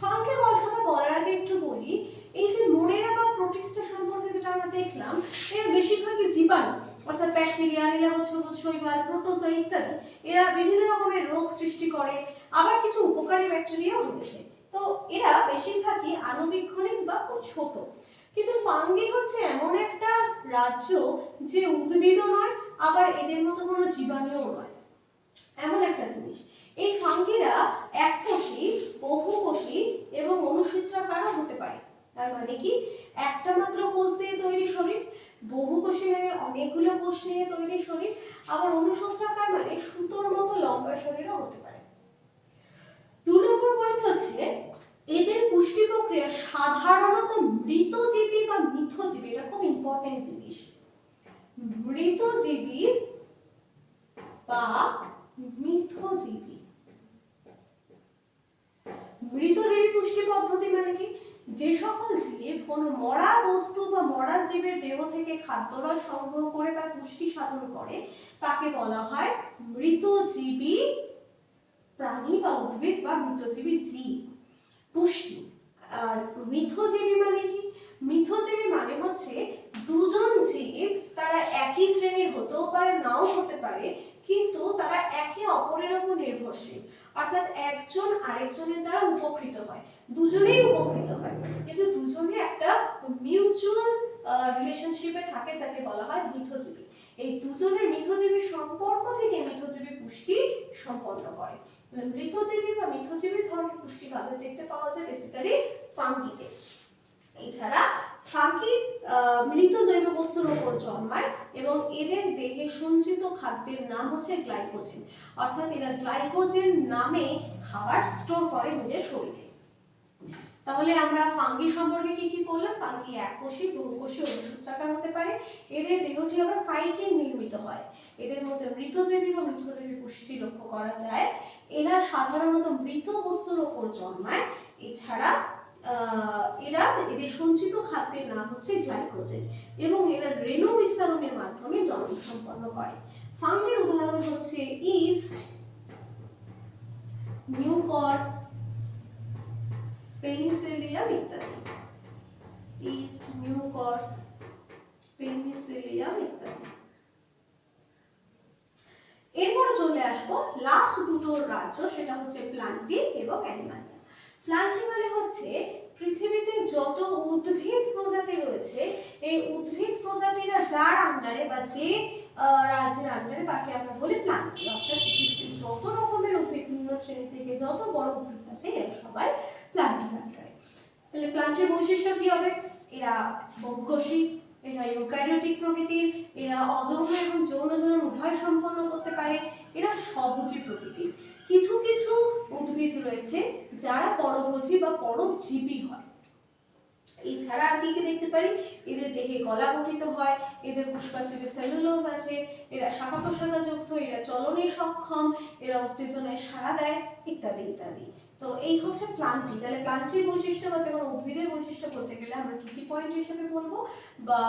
ফাঙ্কি কথাটা বলার আগে একটু বলি, এই যে মোনেরা বা প্রোটিস্টা সম্পর্কে যেটা আমরা দেখলাম, এর বেশিরভাগই জীবাণু, অর্থাৎ ব্যাকটেরিয়া, নীলাভ, সবুজ শৈবাল, প্রোটোজোয়া ইত্যাদি। এরা বিভিন্ন রকমের রোগ সৃষ্টি করে, আবার কিছু উপকারী ব্যাকটেরিয়াও রয়েছে। তো এরা বেশিরভাগই আণুবীক্ষণিক বা খুব ছোট। কিন্তু ফাঙ্গি হচ্ছে এমন একটা রাজ্য যে উদ্ভিদও নয়, আবার এদের মতো কোনো জীবাণুও নয়, এমন একটা জিনিস। এই ফাঙ্গিরা এককোষী, বহুকোষী এবং অনুসূত্রাকারও হতে পারে। তার মানে কি? একটা মাত্র কোষ দিয়ে তৈরি শরীর, বহুকোষী মানে অনেকগুলো কোষ নিয়ে তৈরি শরীর, আবার অনুসূত্রাকার মানে সুতোর মতো লম্বা শরীরও হতে পারে। 2 নম্বর পয়েন্ট হচ্ছে এদের পুষ্টি প্রক্রিয়া সাধারণত মৃতজীবী বা মিথজীবী, এটা খুব ইম্পর্টেন্ট জিনিস, মৃতজীবী বা মিথজীবী। মৃতজীবী পুষ্টি পদ্ধতি মানে কি? যে সকল জীব কোনো মরা বস্তু বা মরা জীবের দেহ থেকে খাদ্যরস সংগ্রহ করে তার পুষ্টি সাধন করে তাকে বলা হয় মৃতজীবী প্রাণী বা উদ্ভিদ বা মৃতজীবী জীব। পুষ্টি আর মিথজীবী মানে কি? মিথজীবী মানে হচ্ছে দুজন জীব, তারা একই শ্রেণীর হতেও পারে, নাও হতে পারে, কিন্তু তারা একে অপরের উপর নির্ভরশীল, অর্থাৎ একজন আরেকজনের দ্বারা উপকৃত হয়, দুজনেই উপকৃত হয়, কিন্তু দুজনে একটা মিউচুয়াল রিলেশনশিপে থাকে, যাকে বলা হয় মিথজীবী। এই দুজনের মিথজীবী সম্পর্ক থেকে মিথজীবী পুষ্টি সম্পন্ন করে। মৃতজীবী বা মিথজীবী ধরনের পুষ্টি কাদের দেখতে পাওয়া যায়? বেসিক্যালি ফাঙ্গিতে। এছাড়া ফাঙ্গি মৃত জৈব বস্তুর উপর জন্মায় এবং এদের দেহে সঞ্চিত খাদ্যের নাম হচ্ছে গ্লাইকোজেন, অর্থাৎ এরা গ্লাইকোজেন নামে খাবার স্টোর করে নিজের শরীরে। তাহলে আমরা ফাঙ্গি সম্পর্কে কি কি বললাম? ফাঙ্গি এককোষী, বহুকোষী, অনুসূত্রাকার হতে পারে। এদের দেহটি আবার কাইটিন নির্মিত হয়। এদের মধ্যে মৃতজীবী বা মিথজীবী পুষ্টি লক্ষ্য করা যায়। এরা সাধারণত মৃত বস্তুর উপর জন্মায়। এছাড়া এদের সঞ্চিত খাদ্যের নাম হচ্ছে গ্লাইকোজেন এবং এরা রেণু বিস্তারণের মাধ্যমে জন্ম সম্পন্ন করে। ফাঙ্গির উদাহরণ হচ্ছে ইস্ট, নিউকর, পেনিসিলিয়াম ইত্যাদি। ইস্ট, নিউকর, পেনিসিলিয়াম ইত্যাদি। এরপরে চলে আসবো লাস্ট দুটো রাজ্য রাজ্য সেটা হচ্ছে প্লান্টি এবং অ্যানিমালিয়া। প্লান্টি মানে হচ্ছে পৃথিবীতে যত উদ্ভিদ প্রজাতি রয়েছে এই উদ্ভিদ প্রজাতিরা যার আন্ডারে বা যে রাজ্যের আন্ডারে তাকে আমরা বলি প্লান্টি। অর্থাৎ পৃথিবীতে যত রকমের উদ্ভিদ নিম্ন শ্রেণী থেকে যত বড় উদ্ভিদ আছে এরা সবাই প্লান্টির আন্ডারে। তাহলে প্লান্টির বৈশিষ্ট্য কি হবে? এরা বহুকোষী, এরা ইউক্যারিওটিক প্রকৃতির, এরা অযৌন এবং যৌন জনন উভয় সম্পন্ন করতে পারে, এরা স্বভোজী প্রকৃতির। কিছু কিছু উদ্ভিদ রয়েছে যারা পরভোজী বা পরজীবী হয়। এছাড়া আর কি কি দেখতে পারি? এদের দেহে কলা গঠিত হয়, এদের পুষ্পাঞ্জলিতে সেলুলোজ আছে, এরা শাখা প্রশাখা যুক্ত, এরা চলনে সক্ষম, এরা উত্তেজনায় সাড়া দেয়, ইত্যাদি ইত্যাদি। তো এই হচ্ছে প্লান্টি। তাহলে প্লান্টির বৈশিষ্ট্য বা যেমন উদ্ভিদের বৈশিষ্ট্য বলতে গেলে আমরা কি কি পয়েন্ট হিসেবে বলবো? বা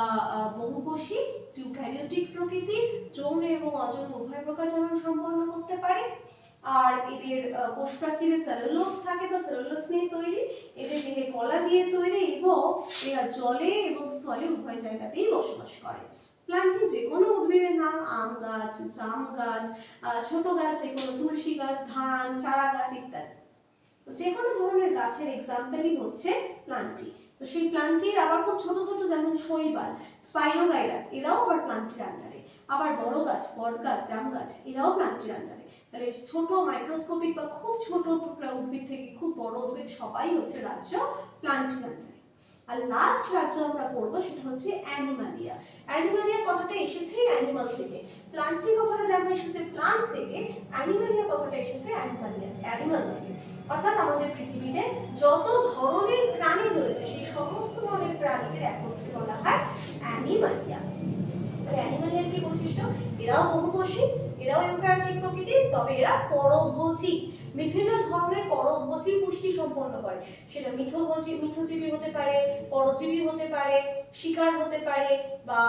বহুকোষী, ইউক্যারিওটিক প্রকৃতির, যৌন এবং অযৌন উভয় প্রকার জনন সম্পন্ন করতে পারে, আর এদের কোষ প্রাচীরে সেলুলোজ থাকে বা সেলুলোজ নিয়ে তৈরি, এদের দেহে কলা দিয়ে তৈরি এবং এরা জলে এবং স্থলে উভয় জায়গাতেই বসবাস করে। প্লান্টি যে কোনো উদ্ভিদের নাম, আম গাছ, জাম গাছ, ছোট গাছ যে কোনো তুলসী গাছ, ধান, চারা গাছ ইত্যাদি। তো যে কোনো ধরনের গাছের এক্সাম্পলই হচ্ছে প্লান্টি। তো সেই প্লান্টির আবার খুব ছোট ছোট যেমন শৈবাল, স্পাইরোগাইরা, এরাও আবার প্লান্টির আন্ডারে। আবার বড় গাছ, বট গাছ, জাম গাছ, এরাও প্লান্টির আন্ডারে। তাহলে ছোট মাইক্রোস্কোপিক বা খুব ছোট উদ্ভিদ থেকে খুব বড় উদ্ভিদ সবাই হচ্ছে রাজ্য প্লান্টির আন্ডারে। আর লাস্ট রাজ্য আমরা পড়বো সেটা হচ্ছে অ্যানিমালিয়া। অ্যানিমালিয়া কথাটা এসেছে অ্যানিমাল থেকে। প্লান্টি কথাটা যেমন এসেছে প্লান্ট থেকে, অ্যানিমালিয়া কথাটা এসেছে অ্যানিমাল থেকে। অর্থাৎ আমাদের পৃথিবীতে যত ধরনের প্রাণী রয়েছে সেই সমস্ত ধরনের প্রাণীদের একত্রে বলা হয় অ্যানিমালিয়া। অ্যানিমালিয়ার কি বৈশিষ্ট্য? এরাও বহুকোষী, এরাও ইউক্যারিওটিক প্রকৃতির, তবে এরা পরভোজী। বিভিন্ন ধরনের পরভোজী পুষ্টি সম্পন্ন করে। সেটা মিথজীবী হতে পারে, পরজীবী হতে পারে, শিকার হতে পারে বা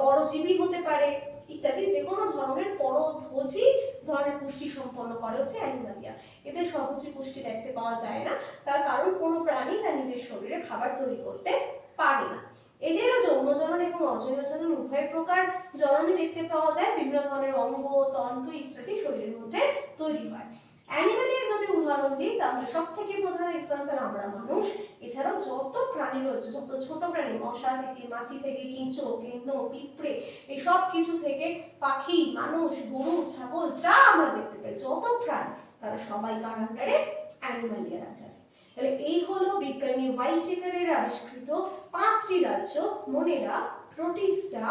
পরজীবী হতে পারে ইত্যাদি। যে কোনো ধরনের পরভোজী ধরনের পুষ্টি সম্পন্ন করে হচ্ছে অ্যানিমালিয়া। এদের স্বভোজী পুষ্টি দেখতে পাওয়া যায় না, তার কারণ কোনো প্রাণী তার নিজের শরীরে খাবার তৈরি করতে পারে না। এদেরও যৌন জনন এবং অযৌন জনন উভয় প্রকার জননই দেখতে পাওয়া যায়। বিভিন্ন ধরনের অঙ্গ, তন্তু ইত্যাদি শরীরের মধ্যে তৈরি হয়। অ্যানিমালিয়ার যদি উদাহরণ দিই তাহলে সব থেকে প্রধান এক্সাম্পল আমরা মানুষ। এছাড়াও যত প্রাণী রয়েছে, যত ছোট প্রাণী, মশা থেকে, মাছি থেকে, কেঁচো, কেন্ন, পিঁপড়ে, এই সব কিছু থেকে পাখি, মানুষ, গরু, ছাগল যা আমরা দেখতে পাই, যত প্রাণী তারা সবাই কার আন্ডারে? অ্যানিমালিয়ার আন্ডারে। তাহলে এই হলো বিজ্ঞানী ওয়াইটেকারের আবিষ্কৃত 5টি রাজ্য, মনেরা, প্রোটিস্টা,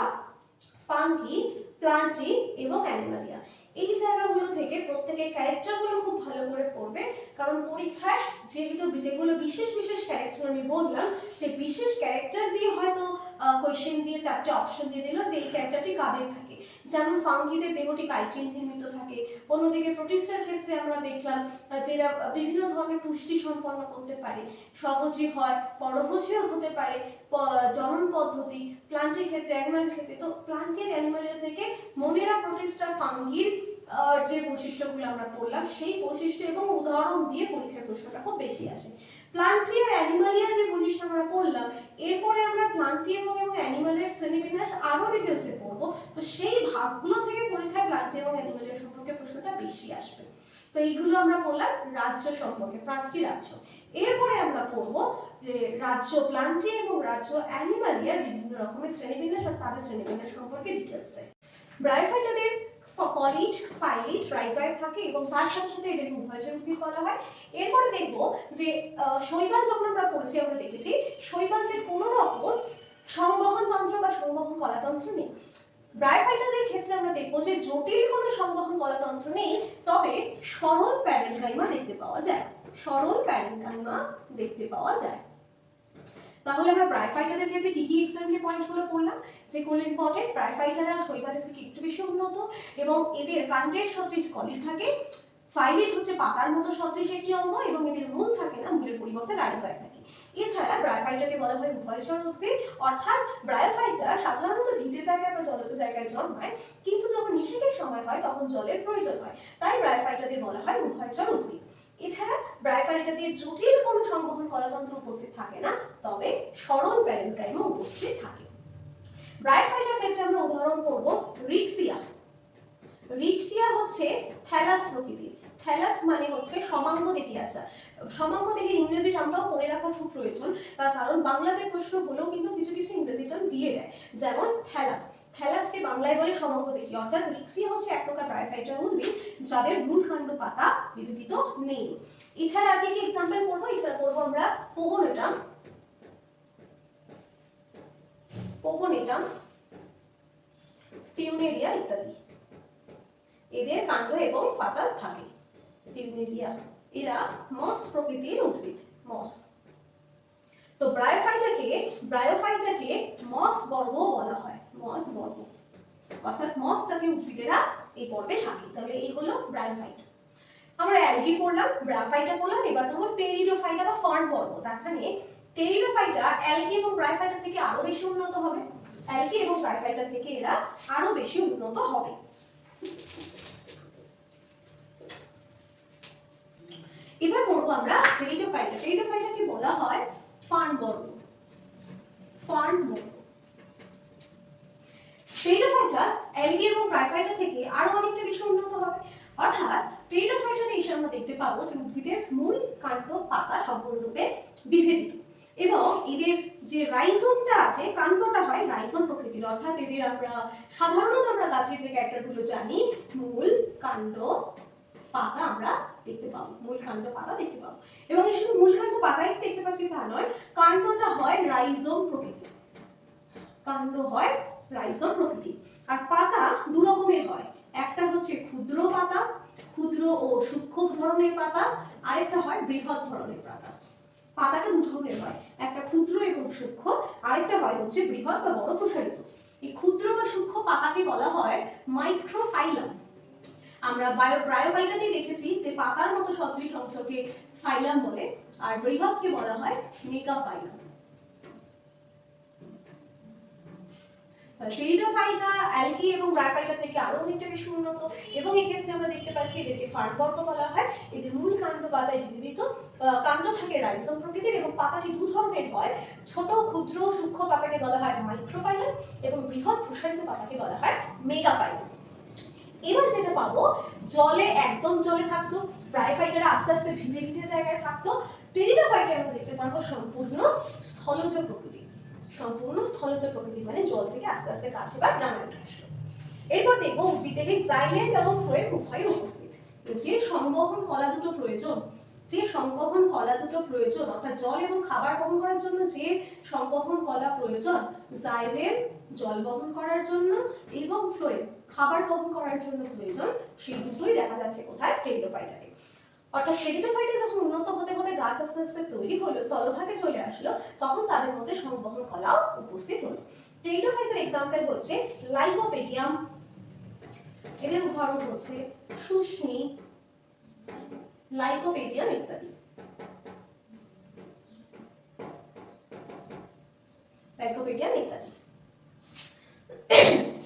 ফাঙ্গি, প্লান্টি এবং অ্যানিমালিয়া। এই জায়গাগুলো থেকে প্রত্যেকের ক্যারেক্টারগুলো খুব ভালো করে পড়বে, কারণ পরীক্ষায় যেগুলো বিশেষ বিশেষ ক্যারেক্টার আমি বললাম, সেই বিশেষ ক্যারেক্টার দিয়ে হয়তো কোয়েশ্চেন দিয়ে 4টে অপশন দিয়ে দিল যে এই ক্যারেক্টারটি কাদের থাকে। যেমন ফাঙ্গিদের দেহটি কাইটিন নির্মিত থাকে, অন্যদিকে প্রোটিস্টার ক্ষেত্রে আমরা দেখলাম যে এরা বিভিন্ন ধরনের পুষ্টি সম্পন্ন করতে পারে, স্বভোজী হয়, পরভোজীও হতে পারে, জনন পদ্ধতি। প্লান্টের ক্ষেত্রে, অ্যানিমালের ক্ষেত্রে, তো প্লান্টের অ্যানিমালের থেকে মনেরা, প্রোটিস্টা, ফাঙ্গির যে বৈশিষ্ট্যগুলো আমরা পড়লাম সেই বৈশিষ্ট্য এবং উদাহরণ দিয়ে পরীক্ষার প্রশ্নটা খুব বেশি আসে। প্লান্টি আর অ্যানিমালিয়ার যে বৈশিষ্ট্য আমরা পড়লাম, এরপরে আমরা প্লান্টি এবং অ্যানিমালের শ্রেণীবিন্যাস আরো ডিটেলসে পড়বো। তো সেই ভাগগুলো থেকে পরীক্ষায় প্লান্টি এবং অ্যানিমালিয়ার সম্পর্কে প্রশ্নটা বেশি আসবে। তো এইগুলো আমরা বললাম রাজ্য সম্পর্কে, 5টি রাজ্য। এরপরে আমরা পড়বো যে রাজ্য প্লান্টি এবং রাজ্য অ্যানিমালিয়ার বিভিন্ন রকমের শ্রেণীবিন্যাস আর তাদের শ্রেণীবিন্যাস সম্পর্কে ডিটেলসে। ব্রায়োফাইটাদের কলিড, ফাইলিড, রাইজয়েড থাকে এবং তার সাথে সাথে এদের উভয়চর উদ্ভিদ বলা হয়। এরপরে দেখবো যে শৈবাল যখন আমরা পড়েছি আমরা দেখেছি শৈবালদের কোনো রকম সংবহন তন্ত্র বা সংবহন কলাতন্ত্র নেই। ব্রায়োফাইটাদের ক্ষেত্রে আমরা দেখবো যে জটিল কোনো সংবহন কলাতন্ত্র নেই, তবে সরল প্যারেনকাইমা দেখতে পাওয়া যায়। সরল প্যারেনকাইমা দেখতে পাওয়া যায়। তাহলে আমরা ব্রায়োফাইটাদের ক্ষেত্রে কি কি এক্সাম্পল পয়েন্টগুলো পড়লাম, যেগুলো ইম্পর্টেন্ট। ব্রায়োফাইটারা শৈবালের থেকে একটু বেশি উন্নত এবং এদের কাণ্ডের সদৃশ কলিড থাকে। ফাইলিড হচ্ছে পাতার মতো সদৃশ একটি অঙ্গ এবং এদের মূল থাকে না, মূলের পরিবর্তে রাইজয়েড থাকে। এছাড়া ব্রায়োফাইটাকে বলা হয় উভয়চর উদ্ভিদ, অর্থাৎ ব্রায়োফাইটা সাধারণত ভিজে জায়গায় বা জলজ জায়গায় জন্মায়, কিন্তু যখন নিষেকের সময় হয় তখন জলের প্রয়োজন হয়, তাই ব্রায়োফাইটাদের বলা হয় উভয়চর উদ্ভিদ। এছাড়া ব্রায়োফাইটাদের জটিল কোনো সংবহন কলাতন্ত্র উপস্থিত থাকে না, তবে সরল প্যারেনকাইমা উপস্থিত থাকে। ব্রায়োফাইটার ক্ষেত্রে আমরা উদাহরণ পড়ব রিক্সিয়া। রিক্সিয়া হচ্ছে থ্যালাস প্রকৃতির। থ্যালাস মানে হচ্ছে সমাঙ্গদেহী। আচ্ছা, সমাঙ্গদেহীর ইংরেজি টার্মটাও পড়ে রাখা খুব প্রয়োজন, তার কারণ বাংলাতে প্রশ্ন হলেও কিন্তু কিছু কিছু ইংরেজি টার্ম দিয়ে দেয়। যেমন থ্যালাস, থ্যালাসকে বাংলায় বলে সমাঙ্গদেহী, অর্থাৎ রিক্সিয়া হচ্ছে এক প্রকার ব্রায়োফাইটার উদ্ভিদ যাদের মূল কাণ্ড পাতা বিভাজিত নেই। এছাড়া আর কি কি এক্সাম্পল করবো? এছাড়া করবো আমরা পোগোনেটাম, পোগোনেটাম, ফিউনেরিয়া ইত্যাদি। এদের কাণ্ড এবং পাতা থাকে। ফিউনেরিয়া এরা মস প্রকৃতির উদ্ভিদ, মস। তো ব্রায়োফাইটাকে মস বর্গ বলা হয়, মস বর্গ, অর্থাৎ মস জাতীয় উদ্ভিদেরা এই পর্বে থাকে। তাহলে এই হলো ব্রায়োফাইট। আমরা অ্যালগি পড়লাম, ব্রায়োফাইটা পড়লাম, এবার হলো টেরিডোফাইটা বা ফার্ন বর্গ। তার মানে টেরিডোফাইটা অ্যালগি এবং ব্রায়োফাইটা থেকে আরো বেশি উন্নত হবে, অ্যালগি এবং ব্রায়োফাইটা থেকে এরা আরো বেশি উন্নত হবে। এবার পড়বো আমরা টেরিডোফাইটা। টেরিডোফাইটাকে বলা হয় ফার্ন বর্গ, ফার্ন বর্গ। টেরিডোফাইটা অ্যালগি এবং ব্রায়োফাইটা থেকে আরো অনেকটা বেশি উন্নত হবে, অর্থাৎ টেরিডোফাইটাতে এসে আমরা দেখতে পাবো যে উদ্ভিদের মূল কাণ্ড পাতা সম্পূর্ণরূপে বিভেদিত এবং এদের যে রাইজোমটা আছে, কাণ্ডটা হয় রাইজোম প্রকৃতির, অর্থাৎ এদের আমরা সাধারণত আমরা গাছের যে ক্যারেক্টারগুলো জানি, মূল কাণ্ড পাতা আমরা দেখতে পাবো, মূল কাণ্ড পাতা দেখতে পাবো। এবং এই শুধু মূল কাণ্ড পাতাই দেখতে পাচ্ছি তা নয়, কাণ্ডটা হয় রাইজোম প্রকৃতির, কাণ্ড হয় রাইজোম প্রকৃতি। আর পাতা দু রকমের হয়, একটা হচ্ছে ক্ষুদ্র পাতা, ক্ষুদ্র ও সূক্ষ্ম ধরনের পাতা, আরেকটা হয় বৃহৎ ধরনের পাতা। পাতাটা দু ধরনের হয়, একটা ক্ষুদ্র এবং সূক্ষ্ম, আরেকটা হয় হচ্ছে বৃহৎ বা বড় প্রসারিত। এই ক্ষুদ্র বা সূক্ষ্ম পাতাকে বলা হয় মাইক্রোফাইলাম। আমরা ব্রায়োফাইটাতেই দেখেছি যে পাতার মতো সদৃশ অংশকে ফাইলাম বলে, আর বৃহৎকে বলা হয় মেগাফাইলাম। টেরিডোফাইটা অ্যালগি এবং ব্রায়োফাইটা থেকে আরো অনেকটা বেশি উন্নত এবং এক্ষেত্রে আমরা দেখতে পাচ্ছি এদেরকে ফার্ন বর্গ বলা হয়। এদের মূল কাণ্ড পাতায় বিভাজিত, কাণ্ড থাকে রাইজোম প্রকৃতির এবং পাতাটি দু ধরনের হয়, ছোট ক্ষুদ্র সূক্ষ্ম পাতাকে বলা হয় মাইক্রোফাইলাম এবং বৃহৎ প্রসারিত পাতাকে বলা হয় মেগাফাইলাম। এবার যেটা পাবো, জলে একদম জলে থাকতো, ব্রায়োফাইটারা আস্তে আস্তে ভিজে ভিজে জায়গায় থাকতো, টেরিডোফাইটা আমরা দেখতে পারবো সম্পূর্ণ স্থলজ প্রকৃতি, সম্পূর্ণ স্থলজ প্রকৃতি, মানে জল থেকে আস্তে আস্তে কাছে বা ডাঙায় উঠে আসলো। এরপর দেখবো উদ্ভিদে জাইলেম এবং ফ্লোয়েম উভয়ই উপস্থিত। যে সংবহন কলা দুটো প্রয়োজন, যে সংবহন কলা দুটো প্রয়োজন, অর্থাৎ জল এবং খাবার বহন করার জন্য যে সংবহন কলা প্রয়োজন, জাইলেম জল বহন করার জন্য এবং ফ্লোয়েম খাবার বহন করার জন্য প্রয়োজন, সেই দুটোই দেখা যাচ্ছে কোথায়? টেরিডোফাইটাতে। অর্থাৎ টেরিডোফাইটা যখন উন্নত হতে হতে গাছ আস্তে আস্তে তৈরি হলো, স্থলভাগে চলে আসলো, তখন তাদের মধ্যে সংবহন কলাও উপস্থিত হলো। টেরিডোফাইটার এক্সাম্পল হচ্ছে লাইকোপেডিয়াম, এদের উদাহরণ হচ্ছে শুষ্নি, লাইকোপেডিয়াম ইত্যাদি। লাইকোপেডিয়াম ইত্যাদি।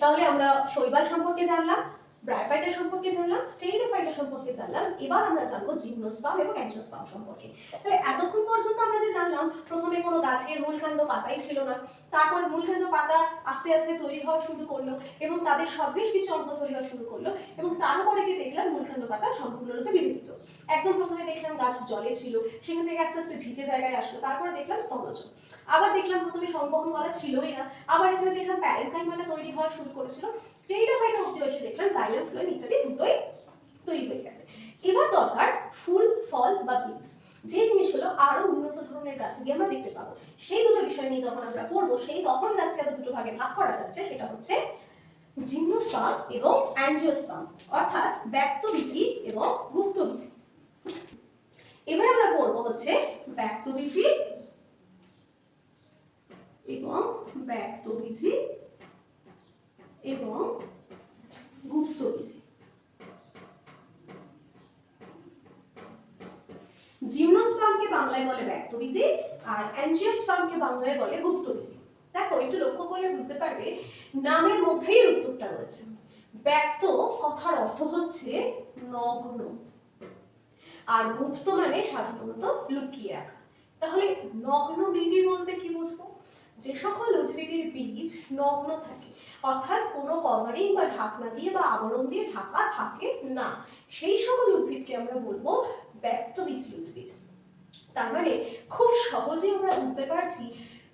তাহলে আমরা শৈবাল সম্পর্কে জানলাম, ব্রায়োফাইটা সম্পর্কে জানলাম, টেরিডোফাইটা সম্পর্কে জানলাম, এবার আমরা জানবো জিমনোস্পার্ম এবং অ্যাঞ্জিওস্পার্ম সম্পর্কে। তাহলে এতক্ষণ পর্যন্ত আমরা যে জানলাম, প্রথমে কোনো গাছের মূলকাণ্ড পাতাই ছিল না, তারপর মূলকাণ্ড পাতা আস্তে আস্তে তৈরি হওয়া শুরু করলো এবং তাদের সদৃশ কিছু অঙ্গ তৈরি হওয়া শুরু করলো এবং তারপরে গিয়ে দেখলাম মূলকাণ্ড পাতা সম্পূর্ণরূপে বিভক্ত। একদম প্রথমে দেখলাম গাছ জলে ছিল, সেখান থেকে আস্তে আস্তে ভিজে জায়গায় আসলো, তারপরে দেখলাম স্থলজ, আবার দেখলাম প্রথমে সংবহন কলা ছিলই না, আবার এখানে দেখলাম প্যারেনকাইমাটা তৈরি হওয়া শুরু করেছিল, টেরিডোফাইটা অবধি এসে দেখলাম জাইলেম ফ্লোয়েম ইত্যাদি দুটোই তৈরি হয়ে গেছে। এবার দরকার ফুল, ফল বা বীজ, যে জিনিসগুলো আরো উন্নত ধরনের গাছে গিয়ে আমরা দেখতে পাবো, সেই দুটো বিষয় নিয়ে যখন আমরা পড়বো, সেই তখন গাছকে আরো দুটো ভাগে ভাগ করা যাচ্ছে, সেটা হচ্ছে জিমনোস্পার্ম এবং অ্যাঞ্জিওস্পার্ম, অর্থাৎ ব্যক্তবীজী এবং গুপ্তবীজী। এবার আমরা পড়বো হচ্ছে ব্যক্তবীজী এবং ব্যক্তবীজী এবং গুপ্তবীজী। জিমনোস্পার্মকে বাংলায় বলে ব্যক্তবীজী আর অ্যাঞ্জিওস্পার্মকে বাংলায় বলে গুপ্তবীজী। দেখো একটু লক্ষ্য করলে বুঝতে পারবে নামের মধ্যেই উত্তরটা রয়েছে। ব্যক্ত কথার অর্থ হচ্ছে নগ্ন, আর গুপ্ত মানে সাধারণত লুকিয়ে রাখা। তাহলে নগ্ন বীজী বলতে কি বুঝবো? যে সকল উদ্ভিদের বীজ বীজ নগ্ন থাকে, অর্থাৎ কোনো কভারিং বা ঢাকনা দিয়ে বা আবরণ দিয়ে ঢাকা থাকে না, সেই সকল উদ্ভিদকে আমরা বলবো ব্যক্তবীজী উদ্ভিদ। তার মানে খুব সহজেই আমরা বুঝতে পারছি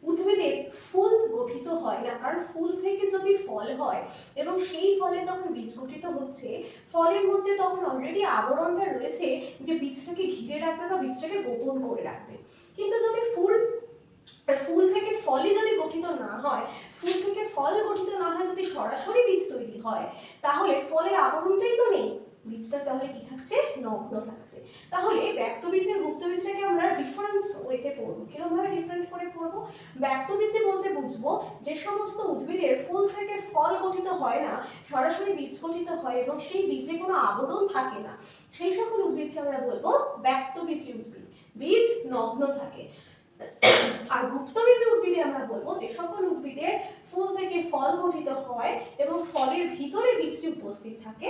উদ্ভিদের ফুল গঠিত হয় না, কারণ ফুল থেকে যদি ফল হয় এবং সেই ফলে যখন বীজ গঠিত হচ্ছে, ফলের মধ্যে তখন অলরেডি আবরণটা রয়েছে যে বীজটাকে ঘিরে রাখবে বা বীজটাকে গোপন করে রাখবে। কিন্তু যদি ফুল থেকে ফলই যদি গঠিত না হয়, ফুল থেকে ফল গঠিত না হয়, যদি সরাসরি বীজ তৈরি হয়, তাহলে ফলের আবরণটাই তো নেই, বীজটা তাহলে কি থাকছে, নগ্ন থাকছে। তাহলে ব্যক্তবীজের গুপ্তবীজটাকে আমরা ডিফারেন্স ওয়েতে পড়বো। কিরকম ভাবে ডিফারেন্ট করে পড়বো? ব্যক্তবীজে বলতে বুঝবো যে সমস্ত উদ্ভিদের ফুল থেকে ফল গঠিত হয় না, সরাসরি বীজ গঠিত হয় এবং সেই বীজে কোনো আবরণ থাকে না, সেই সকল উদ্ভিদকে আমরা বলবো ব্যক্তবীজী উদ্ভিদ, বীজ নগ্ন থাকে। আর গুপ্তবীজী উদ্ভিদে আমরা বলবো যে সকল উদ্ভিদের ফুল থেকে ফল গঠিত হয় এবং ফলের ভিতরে বীজটি উপস্থিত থাকে,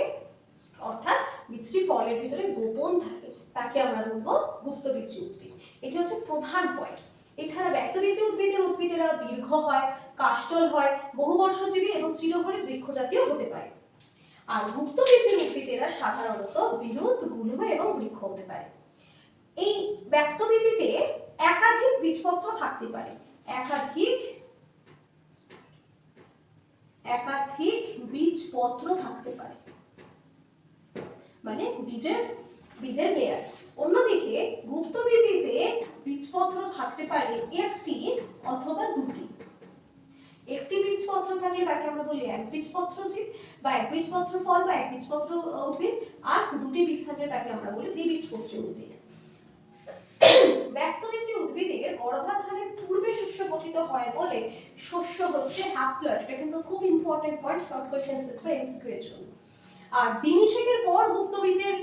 অর্থাৎ বীজটি ফলের ভিতরে গোপন থাকে, তাকে আমরা বলবো গুপ্তবীজী উদ্ভিদ। এটি হচ্ছে প্রধান পয়েন্ট। এছাড়া ব্যক্তবীজী উদ্ভিদেরা দীর্ঘ হয়, কাষ্ঠল হয়, বহুবর্ষজীবী এবং চিরহরিৎ বৃক্ষ জাতীয় হতে পারে। আর গুপ্তবীজী উদ্ভিদেরা সাধারণত বৃহৎ গুল্ম এবং বৃক্ষ হতে পারে। এই ব্যক্তবীজীতে একাধিক বীজপত্র থাকতে পারে, একাধিক বীজপত্র থাকতে পারে, মানে বীজের লেয়ার। অন্যদিকে গুপ্তবীজীতে বীজপত্র থাকতে পারে একটি অথবা দুটি। একটি বীজপত্র থাকলে তাকে আমরা বলি একবীজপত্র জীব বা একবীজপত্র ফল বা একবীজপত্র উদ্ভিদ, আর দুটি বীজ থাকলে তাকে আমরা বলি দ্বিবীজপত্রী উদ্ভিদ। ব্যক্তবীজী উদ্ভিদের গর্ভাধানের পূর্বে শস্য গঠিত হয় বলে শস্য হচ্ছে হ্যাপ্লয়েড। এটা কিন্তু খুব ইম্পর্টেন্ট পয়েন্ট, শর্ট কোশ্চেন সেটে এমসিকিউ এর জন্য। আর দিনিশেকের পর গুপ্তবীজের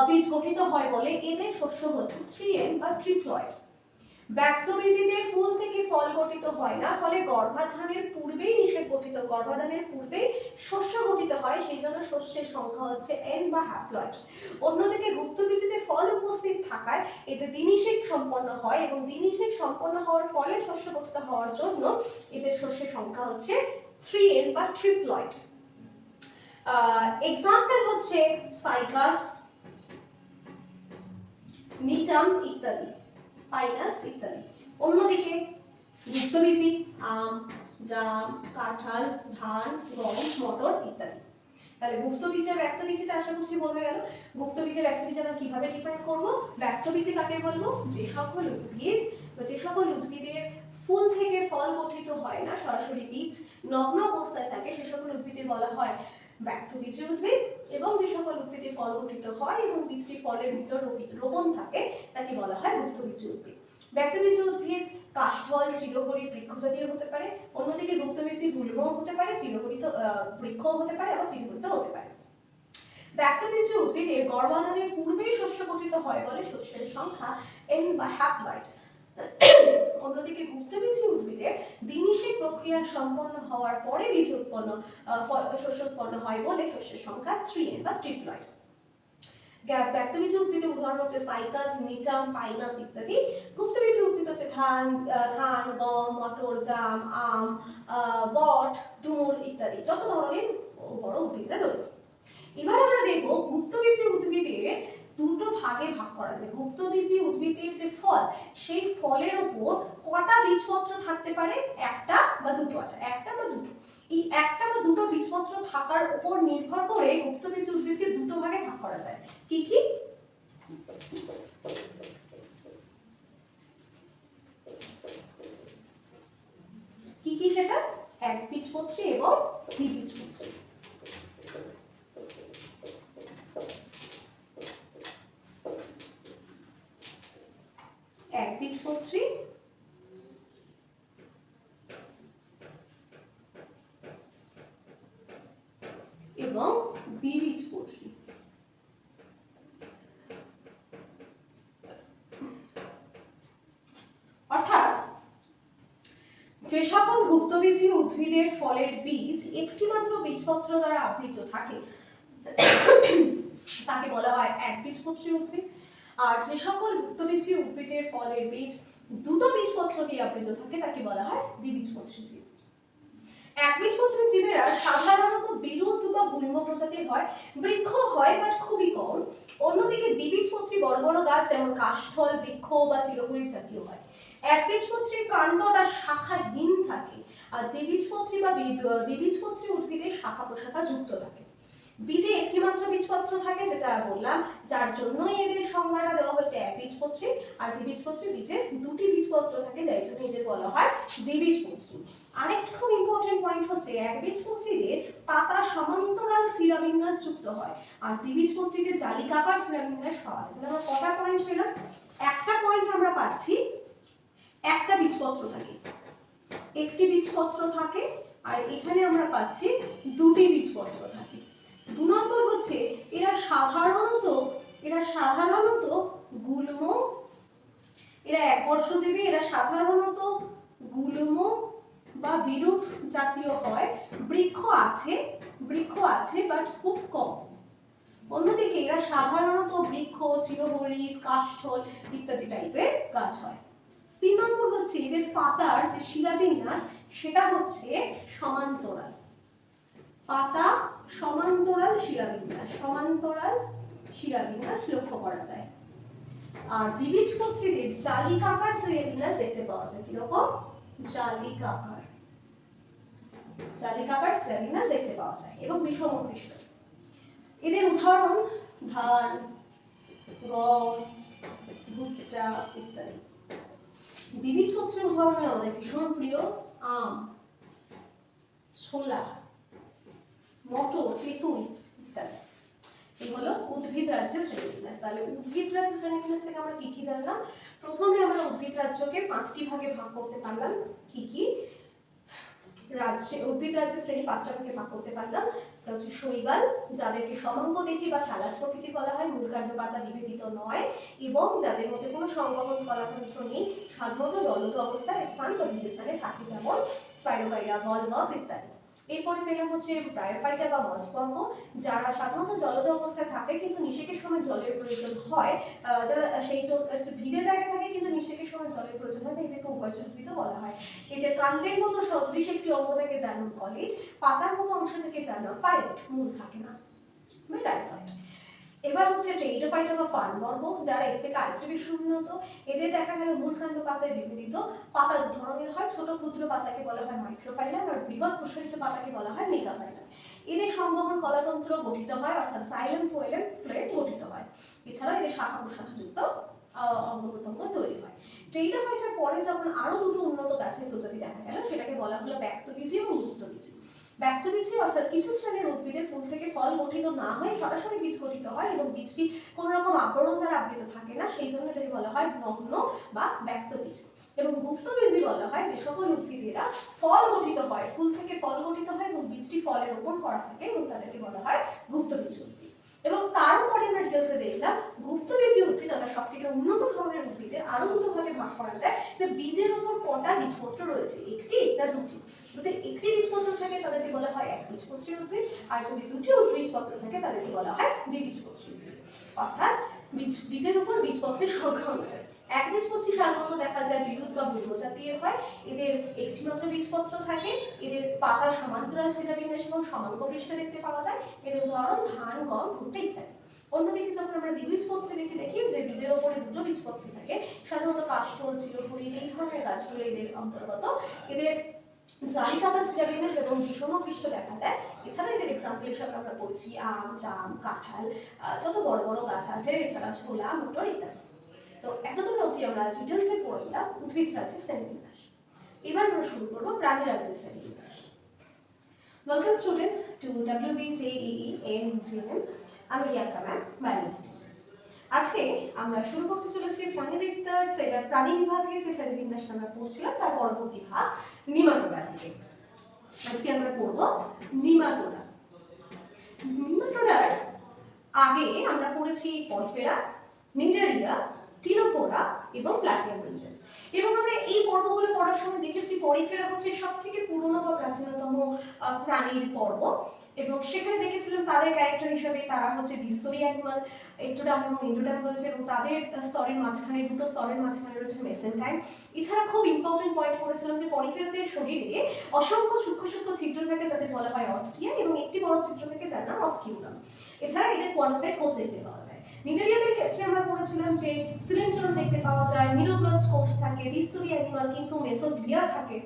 বীজ গঠিত হয় বলে এদের শস্য হচ্ছে 3N বা ট্রিপ্লয়েড। ব্যক্তবীজীতে ফুল থেকে ফল গঠিত হয় না, ফলে গর্ভাধানের পূর্বেই নিষেক গঠিত, গর্ভাধানের পূর্বেই শস্য গঠিত হয়, সেই জন্য শস্যের সংখ্যা হচ্ছে N বা হ্যাপ্লয়েড। অন্যদিকে গুপ্তবীজীতে ফল উপস্থিত থাকায় এতে দ্বিনিষেক সম্পন্ন হয় এবং দ্বিনিষেক সম্পন্ন হওয়ার ফলে শস্য গঠিত হওয়ার জন্য এদের শস্যের সংখ্যা হচ্ছে 3N বা ট্রিপ্লয়েড। এক্সাম্পল হচ্ছে সাইকাস, নিটাম ইত্যাদি, পাইনাস ইত্যাদি। অন্যদিকে গুপ্তবীজী আম, জাম, কাঁঠাল, ধান, গম, মটর ইত্যাদি। তাহলে গুপ্তবীজের ব্যক্তবীজীটা আশা করছি বোঝা গেল। গুপ্তবীজের ব্যক্তবীজ আমরা কিভাবে ডিফাইন করব? ব্যক্তবীজী কাকে বলবো? যে সকল উদ্ভিদের ফুল থেকে ফল গঠিত হয় না, সরাসরি বীজ নগ্ন অবস্থায় থাকে, সে সকল উদ্ভিদে বলা হয় ব্যক্তবীজী উদ্ভিদ। এবং যে সকল উদ্ভিদে ফল গঠিত হয় এবং বীজটি ফলের ভিতর রোপণ থাকে, তাকে বলা হয় গুপ্তবীজী উদ্ভিদ। ব্যক্তবীজী উদ্ভিদ কাষ্ঠল, চিরহরিৎ বৃক্ষ জাতীয় হতে পারে। অন্যদিকে গুপ্তবীজী গুল্মও হতে পারে, চিরহরিৎ বৃক্ষও হতে পারে, আবার চিরহরিৎ হতে পারে। ব্যক্তবীজী উদ্ভিদে গর্ভাধানের পূর্বেই শস্য গঠিত হয় বলে শস্যের সংখ্যা N বা হ্যাপ্লয়েড। অন্যদিকে গুপ্তবীজী উদ্ভিদে দ্বিনিষেক প্রক্রিয়া সম্পন্ন হওয়ার পরে শস্য উৎপন্ন হয় বলে শস্যের সংখ্যা 3N বা ট্রিপ্লয়েড। ব্যক্তবীজী উদ্ভিদের উদাহরণ হচ্ছে সাইকাস, নিটাম, পাইনাস ইত্যাদি। গুপ্তবীজী উদ্ভিদ হচ্ছে ধান, গম, মটর, জাম, আম, বট, ডুমুর ইত্যাদি, যত ধরনের বড় উদ্ভিদরা রয়েছে। এবার আমরা দেখব গুপ্তবীজী উদ্ভিদের দুটো ভাগে ভাগ করা যায়। গুপ্তবীজী উদ্ভিদের যে ফল, সেই ফলের উপর কটা বীজপত্র থাকতে পারে? একটা বা দুটো আছে, একটা বা দুটো। এই একটা বা দুটো বীজপত্র থাকার উপর নির্ভর করে গুপ্তবীজী উদ্ভিদকে দুটো ভাগে ভাগ করা যায়। কি কি? কি কি সেটা? একবীজপত্রী এবং দ্বিবীজপত্রী। একবীজপত্রী এবং দ্বিবীজপত্রী। অর্থাৎ যে সকল গুপ্তবীজী উদ্ভিদের ফলের বীজ একটি মাত্র বীজপত্র দ্বারা আবৃত থাকে তাকে বলা হয় একবীজপত্রী উদ্ভিদ। আর যে সকল গুপ্তবীজী উদ্ভিদের ফলের বীজ দুটো বীজপত্র দিয়ে আবৃত থাকে তাকে বলা হয় দ্বিবীজপত্রী জীব। একবীজপত্রী জীবেরা সাধারণত বিরুৎ বা গুল্ম প্রজাতির হয়, বৃক্ষ হয় বাট খুবই কম। অন্যদিকে দ্বিবীজপত্রী বড় বড় গাছ যেমন কাষ্ঠল, বৃক্ষ বা চিরকুড়ি জাতীয় হয়। একবীজপত্রীর কাণ্ডটা শাখাহীন থাকে, আর দ্বিবীজপত্রী উদ্ভিদের শাখা প্রশাখা যুক্ত থাকে। বীজে একটি মাত্র বীজপত্র থাকে, যেটা বললাম, যার জন্যই এদের সংজ্ঞাটা দেওয়া হয়েছে একবীজপত্রী। আর দ্বিবীজপত্রী বীজে দুটি বীজপত্র থাকে, যার জন্য এদের বলা হয় দ্বিবীজপত্রী। আরেকটা খুব ইম্পর্টেন্ট পয়েন্ট হচ্ছে একবীজপত্রীদের পাতা সমান্তরাল শিরাবিন্যাস যুক্ত হয়, আর দ্বিবীজপত্রীদের জালিকাকার শিরাবিন্যাস পাওয়া যায়। আমরা কটা পয়েন্ট পেলাম? একটা পয়েন্ট আমরা পাচ্ছি, একটা বীজপত্র থাকে, একটি বীজপত্র থাকে, আর এখানে আমরা পাচ্ছি দুটি বীজপত্র থাকে। 2 নম্বর হচ্ছে এরা সাধারণত গুল্ম, এরা একবর্ষজীবী, এরা সাধারণত গুল্ম বা বিরুৎ জাতীয় হয়। বৃক্ষ আছে বাট খুব কম। অন্যদিকে এরা সাধারণত বৃক্ষ, চিরহরিৎ, কাষ্ঠল ইত্যাদি টাইপের গাছ হয়। 3 নম্বর হচ্ছে এদের পাতার যে শিরাবিন্যাস সেটা হচ্ছে সমান্তরাল। পাতা সমান্তরাল শিরাবিন্যাস লক্ষ্য করা যায়। আর দ্বিবীজপত্রীদের জালিকাকার শিরাবিন্যাস দেখতে পাওয়া যায়। কিরকম? জালিকাকার শিরাবিন্যাস দেখতে পাওয়া যায় এবং বিষমকৃষ্ট। এদের উদাহরণ ধান, গম, ভুট্টা ইত্যাদি। দ্বিবীজপত্রীর উদাহরণে আমাদের ভীষণ প্রিয় আম, ছোলা, মটর, তেঁতুল ইত্যাদি। এই হলো উদ্ভিদ রাজ্যের শ্রেণীবিন্যাস। তাহলে উদ্ভিদ রাজ্যের শ্রেণীবিন্যাস থেকে আমরা কি কি জানলাম? প্রথমে আমরা উদ্ভিদ রাজ্যকে 5টি ভাগে ভাগ করতে পারলাম। কি কি? উদ্ভিদ রাজ্যের শ্রেণী 5টা ভাগে ভাগ করতে পারলাম। হচ্ছে শৈবাল, যাদেরকে সমাঙ্গদেহী বা থ্যালাস প্রকৃতি বলা হয়, মূলকাণ্ড পাতা বিভেদিত নয় এবং যাদের মধ্যে কোনো সংবহন কলাতন্ত্র নেই, সাধারণত জলজ অবস্থায় স্থান বা বীজস্থানে থাকে, যেমন স্পাইরোগাইরা, ভলভক্স ইত্যাদি। এরপরে পেলাম হচ্ছে ব্রায়োফাইটা বা মসবর্গ, যারা সাধারণত জলজ অবস্থায় থাকে কিন্তু নিষেকের সময় জলের প্রয়োজন হয়, যারা সেই ভিজে জায়গায় থাকে কিন্তু নিষেকের সময় জলের প্রয়োজন হয়, এদেরকে উভয়চর উদ্ভিদ বলা হয়। এদের কাণ্ডের মতো সদৃশ একটি অঙ্গ থেকে যার নাম কলিড, পাতার মতো অংশ থেকে যার নাম ফাইলেট, মূল থাকে না বা ডাইসয়েড। এবার হচ্ছে টেরিডোফাইটা বা ফার্নবর্গ, যারা এর থেকে আরেকটু বেশি উন্নত। এদের দেখা গেল মূলকাণ্ড পাতায় বিভেদিত। পাতা দু ধরনের হয়, ছোট ক্ষুদ্র পাতাকে বলা হয় মাইক্রোফাইলাম, আর বৃহৎ প্রসারিত পাতাকে বলা হয় মেগাফাইলাম। এদের সংবহন কলাতন্ত্র গঠিত হয়, অর্থাৎ সাইলেম ফ্লোয়েম গঠিত হয়। এছাড়াও এদের শাখা প্রশাখাযুক্ত অঙ্গ প্রত্যঙ্গ তৈরি হয়। টেরিডোফাইটার পরে যখন আরো দুটো উন্নত গাছের প্রজাতি দেখা গেল, সেটাকে বলা হলো ব্যক্তবীজী এবং মুক্তবীজী। ব্যক্তবীজী অর্থাৎ কিছু শ্রেণীর উদ্ভিদের ফুল থেকে ফল গঠিত না হয়ে সরাসরি বীজ গঠিত হয় এবং বীজটি কোনো রকম আবরণ দ্বারা আবৃত থাকে না, সেই জন্য এটাকে বলা হয় নগ্ন বা ব্যক্তবীজ। এবং গুপ্তবীজী বলা হয় যে সকল উদ্ভিদেরা ফল গঠিত হয়, ফুল থেকে ফল গঠিত হয় এবং বীজটি ফলে রোপণ করা থাকে এবং তাদেরকে বলা হয় গুপ্তবীজ উদ্ভিদ। এবং তারপরে আমরা ডিটেলসে দেখলাম গুপ্তবীজী উদ্ভিদ অর্থাৎ সবথেকে উন্নত ধরনের উদ্ভিদের আরো দুটো ভাগে ভাগ করা যায়, যে বীজের উপর কটা বীজপত্র রয়েছে, একটি না দুটি। যদি একটি বীজপত্র থাকে তাদেরকে বলা হয় একবীজপত্রী উদ্ভিদ, আর যদি দুটি বীজপত্র থাকে তাদেরকে বলা হয় দ্বিবীজপত্রী উদ্ভিদ। অর্থাৎ বীজের উপর বীজপত্রের সংখ্যা অনুযায়ী একবীজপত্রী সাধারণত দেখা যায় বিরুৎ বা গুল্ম জাতীয় হয়, এদের একটি মাত্র বীজপত্র থাকে, এদের পাতা সমান্তরাল শিরাবিন্যাস এবং সমাঙ্গ পৃষ্ঠে দেখতে পাওয়া যায়। এদের উদাহরণ ধান, গম, ভুট্টা ইত্যাদি। অন্যদিকে যখন আমরা দ্বিবীজপত্রী দেখি যে বীজের উপরে দুটো বীজপত্র থাকে, সাধারণত কাষ্ঠল, চিরহরিৎ এই ধরনের গাছগুলো এদের অন্তর্গত। এদের জালিকাকার শিরাবিন্যাস এবং বিষম পৃষ্ঠ দেখা যায়। এছাড়া এদের এক্সাম্পল হিসাবে আমরা পড়ছি আম, জাম, কাঁঠাল, যত বড় বড় গাছ আছে, এছাড়া ছোলা, মটর ইত্যাদি। তো এতদূর অবধি আমরা ডিটেলসে পড়লাম উদ্ভিদ রাজ্যের শ্রেণীবিন্যাস। এবার আমরা শুরু করবো প্রাণী রাজ্যের শ্রেণীবিন্যাস। Welcome students to WBJEE NGM। আমি রিয়াঙ্কা ম্যাম, বায়োলজি টিচার। আজকে আমরা শুরু করতে চলেছি প্রাণী বিভাগের যে শ্রেণীবিন্যাসটা আমরা পড়ছিলাম তার পরবর্তী ভাগ নিমাটোডা থেকে। আজকে আমরা পড়বো নিমাটোডা। নিমাটোডার আগে আমরা পড়েছি পরফেরা, নিডারিয়া, টিনোফোরা এবং প্লাটিয়াম রিঞ্জেস। এবং আমরা এই পর্বগুলো পড়ার সময় দেখেছি পরিফেরা হচ্ছে সবথেকে পুরনো বা প্রাচীনতম প্রাণীর পর্ব, এবং সেখানে দেখেছিলাম তাদের ক্যারেক্টার হিসেবে তারা হচ্ছে দ্বিস্তরী অ্যানিমাল, একটোডার্ম এবং এন্ডোডার্ম রয়েছে, এবং তাদের স্তরের মাঝখানে, দুটো স্তরের মাঝখানে রয়েছে মেসেনকাইম। এছাড়া খুব ইম্পর্টেন্ট পয়েন্ট করেছিলাম যে পরিফেরাদের শরীরে অসংখ্য সূক্ষ্ম সূক্ষ্ম ছিদ্র থাকে যাদের বলা হয় অস্টিয়া, এবং একটি বড় ছিদ্র থাকে যার নাম অস্কিউলাম। এছাড়া এদের কোয়ানোসাইট কোষ দেখতে পাওয়া যায়। নিডারিয়াদের ক্ষেত্রে আমরা পড়েছিলাম যে সিলেন্ট্রন দেখতে পাওয়া যায়, মিডোপ্লাস্ট কোষ থাকে, দ্বিস্তরী অ্যানিমাল কিন্তু মেসোগ্লিয়া থাকে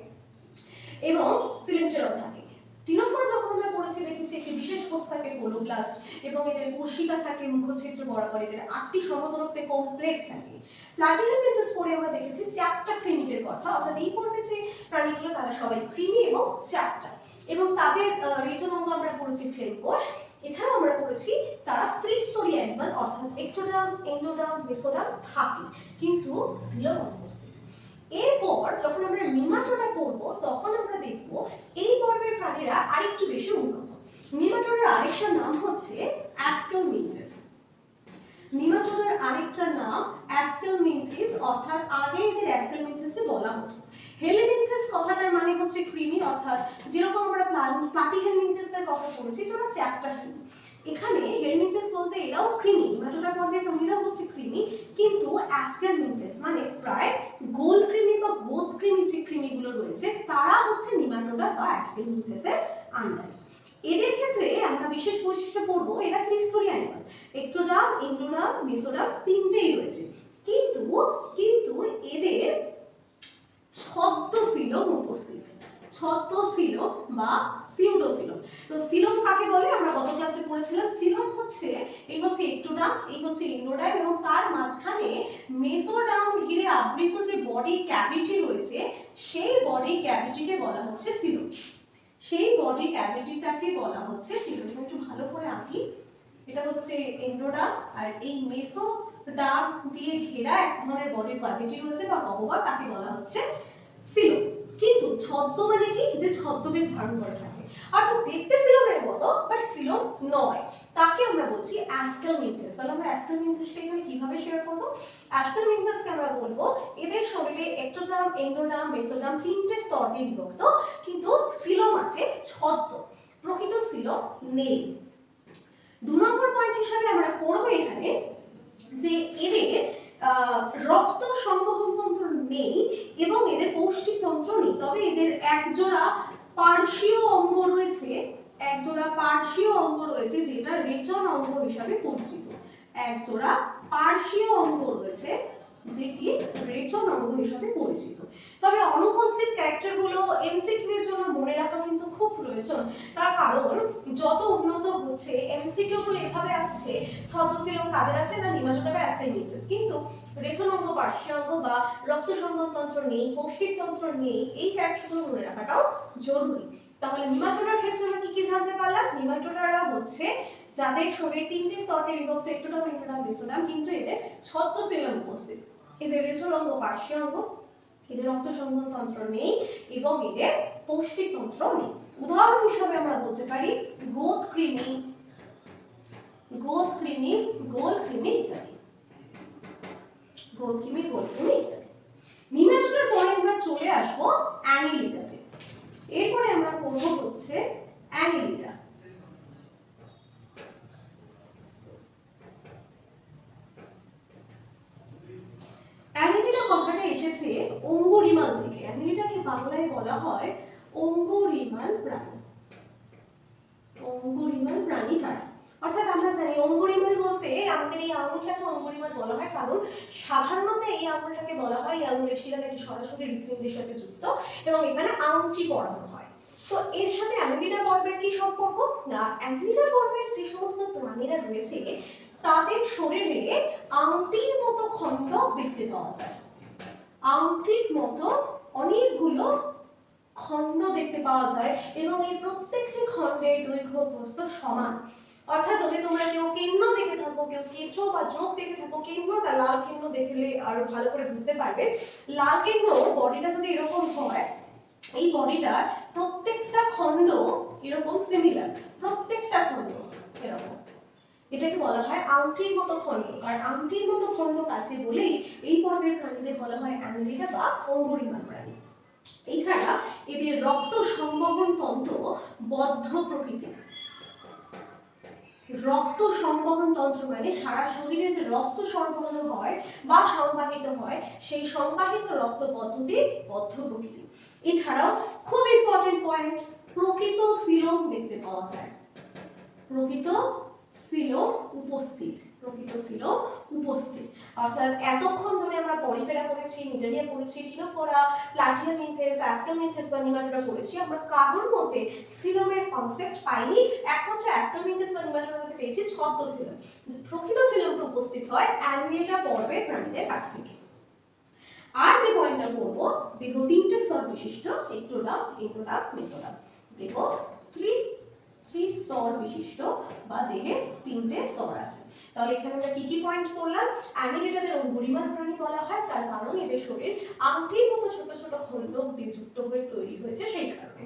এবং সিলেন্ট্রন থাকে। টিনোফোরা যখন আমরা পড়েছি দেখেছি একটি বিশেষ কোষ থাকে কোলোব্লাস্ট, এবং এদের কোষিকা থাকে মুখছিদ্র বরাবর, এদের 8টি সমদূরত্বে কমপ্লেট থাকে। প্লাটিহেলমিনথেস পরে আমরা দেখেছি চ্যাপ্টা কৃমিদের কথা, অর্থাৎ এই পর্বে যে প্রাণীগুলো তারা সবাই কৃমি এবং চ্যাপ্টা, এবং তাদের রেচন অঙ্গ আমরা পড়েছি ফ্লেম কোষ। এছাড়াও আমরা পড়েছি তারা ত্রিস্তরী অ্যানিমাল, অর্থাৎ একটোডার্ম, এন্ডোডার্ম, মেসোডার্ম থাকে কিন্তু সিলম অনুপস্থিত। এরপর যখন আমরা নিমাটোডা পড়ব তখন আমরা দেখব এই পর্বের প্রাণীরা আরেকটু বেশি উন্নত। নিমাটোডার আরেকটা নাম হচ্ছে অ্যাস্কেলমিনথেস। নিমাটোডার আরেকটা নাম অ্যাস্কেলমিনথেস, অর্থাৎ আগে এদের অ্যাস্কেলমিনথেসে বলা হতো। হেলিমিনথেস কথাটার মানে হচ্ছে কৃমি, অর্থাৎ যেরকম আমরা প্লাটিহেলমিনথেসের কথা বলেছি সেটা চ্যাপ্টা কৃমি। এখানে হেলমিনথেস বলতে এরাও কৃমি, নিমাটোডা পর্বের প্রাণীরাও হচ্ছে কৃমি, কিন্তু অ্যাস্কেলমিনথেস মানে প্রায় গোল কৃমি বা গোদ কৃমি যে কৃমিগুলো রয়েছে তারা হচ্ছে নিমাটোডা বা অ্যাস্কেলমিনথেসের আন্ডারে। এদের ক্ষেত্রে আমরা বিশেষ বৈশিষ্ট্য পড়বো, এরা ত্রিস্তরী অ্যানিমাল, একটোডার্ম, এন্ডোডার্ম, মেসোডার্ম তিনটেই রয়েছে, কিন্তু কিন্তু এদের ছদ্মসিলম উপস্থিত। ছদ্মসিলম বা সিউডোসিলম। তো সিলম কাকে বলে আমরা গত ক্লাসে পড়েছিলাম, সিলম হচ্ছে এই হচ্ছে একটোডার্ম, এই হচ্ছে এন্ডোডার্ম, এবং তার মাঝখানে মেসোডার্ম ঘিরে আবৃত যে বডি ক্যাভিটি রয়েছে সেই বডি ক্যাভিটিকে বলা হচ্ছে সিলম। সেই বডি ক্যাভিটিটাকে বলা হচ্ছে সিলম। একটু ভালো করে আঁকি, এটা হচ্ছে এন্ডোডার্ম, আর এই মেসোডার্ম দিয়ে ঘেরা এক ধরনের বডি ক্যাভিটি রয়েছে বা গহ্বর, তাকে বলা হচ্ছে সিলম। কিন্তু ছদ্ম মানে কি, যে ছদ্মবেশ ধারণ করে থাকে, অর্থাৎ দেখতে সিলমের মতো বাট সিলম নয়, তাকে আমরা বলছি অ্যাস্কেলমিনথেস। তাহলে আমরা অ্যাস্কেলমিনথেসকে এখানে কিভাবে শেয়ার করব? অ্যাস্কেলমিনথেসকে আমরা বলবো এদের শরীরে একটোডার্ম, এন্ডোডার্ম, মেসোডার্ম তিনটে স্তর দিয়ে বিভক্ত, কিন্তু সিলম আছে ছদ্ম, প্রকৃত সিলম নেই। 2 নম্বর পয়েন্ট হিসাবে আমরা পড়বো এখানে যে এদের রক্ত সংবহন তন্ত্র নেই এবং এদের পৌষ্টিক তন্ত্র নেই, তবে এদের একজোড়া পার্শ্বীয় অঙ্গ রয়েছে, একজোড়া পার্শ্বীয় অঙ্গ রয়েছে যেটা রেচন অঙ্গ হিসাবে পরিচিত। একজোড়া পার্শ্বীয় অঙ্গ রয়েছে যেটি রেচন অঙ্গ হিসাবে পরিচিত। তবে অনুপস্থিত ক্যারেক্টারগুলো এমসিকিউ এর জন্য মনে রাখা কিন্তু খুব প্রয়োজন, তার কারণ যত উন্নত হচ্ছে এমসিকিউ গুলো এভাবে আসছে, ছদ্মসিলম কাদের আছে না নিমাটোডা বা অ্যাস্কেলমিনথেস, কিন্তু রেচন অঙ্গ, পার্শ্বীয় অঙ্গ বা রক্ত সংবহন তন্ত্র নেই, পৌষ্টিক তন্ত্র নেই, এই ক্যারেক্টারগুলো মনে রাখাটাও জরুরি। তাহলে নিমাটোডার ক্ষেত্রে আমরা কি কি জানতে পারলাম? নিমাটোডারা হচ্ছে যাদের শরীর 3টি স্তরে বিভক্ত, একটোডার্ম, এন্ডোডার্ম, মেসোডার্ম, কিন্তু এদের ছদ্মসিলম উপস্থিত। এদের রেচন অঙ্গ, পার্শ্বীয় অঙ্গ, এদের রক্ত সংবহন তন্ত্র নেই এবং এদের পৌষ্টিক তন্ত্র নেই। উদাহরণ হিসাবে আমরা বলতে পারি গোদ কৃমি, গোল কৃমি ইত্যাদি, গোল কৃমি ইত্যাদি। নিমাটোডার পরে আমরা চলে আসবো অ্যানিলিডাতে। এরপরে আমরা পড়বো হচ্ছে অ্যানিলিডা। অ্যানিলিডা কথাটা এসেছে অঙ্গুরিমাল থেকে। অ্যানিলিডাকে বাংলায় বলা হয় অঙ্গুরিমাল প্রাণী, অঙ্গুরিমাল প্রাণী ছাড়া। অর্থাৎ আমরা জানি অঙ্গুরিমাল বলতে আমাদের এই আঙুলটাকে অঙ্গুরিমাল বলা হয়, কারণ সাধারণত এই আঙুলটাকে বলা হয় এই আঙুলের শিরাটাকে সরাসরি হৃৎপিণ্ডের সাথে যুক্ত এবং এখানে আংটি পরানো হয়। তো এর সাথে অ্যানিলিডা পর্বের কি সম্পর্ক? না, অ্যানিলিডা পর্বের যে সমস্ত প্রাণীরা রয়েছে তাদের শরীরে আংটির মতো খণ্ড দেখতে পাওয়া যায়, আংটির মতো অনেকগুলো খণ্ড দেখতে পাওয়া যায় এবং এই প্রত্যেকটি খণ্ডের দৈর্ঘ্য প্রস্থ সমান। অর্থাৎ যদি তোমরা কেউ কেন্দ্র দেখে থাকো, কেউ কেঁচো বা জোঁক দেখে থাকো, কেন্দ্রটা লাল কেন্দ্র দেখলে আরো ভালো করে বুঝতে পারবে। লাল কেন্দ্র বডিটা যদি এরকম হয়, এই বডিটার প্রত্যেকটা খণ্ড এরকম সিমিলার, প্রত্যেকটা খণ্ড এরকম, এটাকে বলা হয় আংটির মতো খণ্ড। আর আংটির মতো খণ্ড আছে বলেই এই পর্বের প্রাণীদের বলা হয় অ্যানিলিডা বা অঙ্গুরিমাল প্রাণী। এছাড়া এদের রক্ত সংবহন তন্ত্র বদ্ধ প্রকৃতির। রক্ত সংবহন তন্ত্র মানে সারা শরীরে যে রক্ত সরবরাহ হয় বা সংবাহিত হয় সেই সংবাহিত রক্ত পদ্ধতি বদ্ধ প্রকৃতি। এছাড়াও খুব ইম্পর্টেন্ট পয়েন্ট, প্রকৃত সিলোম দেখতে পাওয়া যায়। প্রকৃত সিলোম উপস্থিত, প্রকৃত সিলোম উপস্থিত। অর্থাৎ এতক্ষণ ধরে আমরা পরিফেরা পড়েছি, মিডারিয়া পড়েছি, টিনোফোরা, প্লাটিহেলমিনথেস, অ্যাস্কেলমিনথেস বা নিমাটোরা পড়েছি, আমরা কারোর মধ্যে সিলোমের কনসেপ্ট পাইনি। একমাত্র অ্যাস্কেলমিনথেস বা নিমাটোরাতে পেয়েছি ছদ্ম সিলোম। প্রকৃত সিলোমটা উপস্থিত হয় অ্যানিলিডা পর্বের প্রাণীদের কাছ থেকে। আর যে পয়েন্টটা বলবো, দেহ তিনটে স্তর বিশিষ্ট, এক্টোডার্ম, এন্ডোডার্ম, মেসোডার্ম। দেহ থ্রি স্তর বিশিষ্ট বা দেহে তিনটে স্তর আছে। তাহলে এখানে আমরা কি কি পয়েন্ট করলাম? অ্যানিলিডাদের অঙ্গুরিমান প্রাণী বলা হয় তার কারণ এদের শরীর আংটির মতো ছোট ছোট খণ্ডক দিয়ে যুক্ত হয়ে তৈরি হয়েছে সেই কারণে।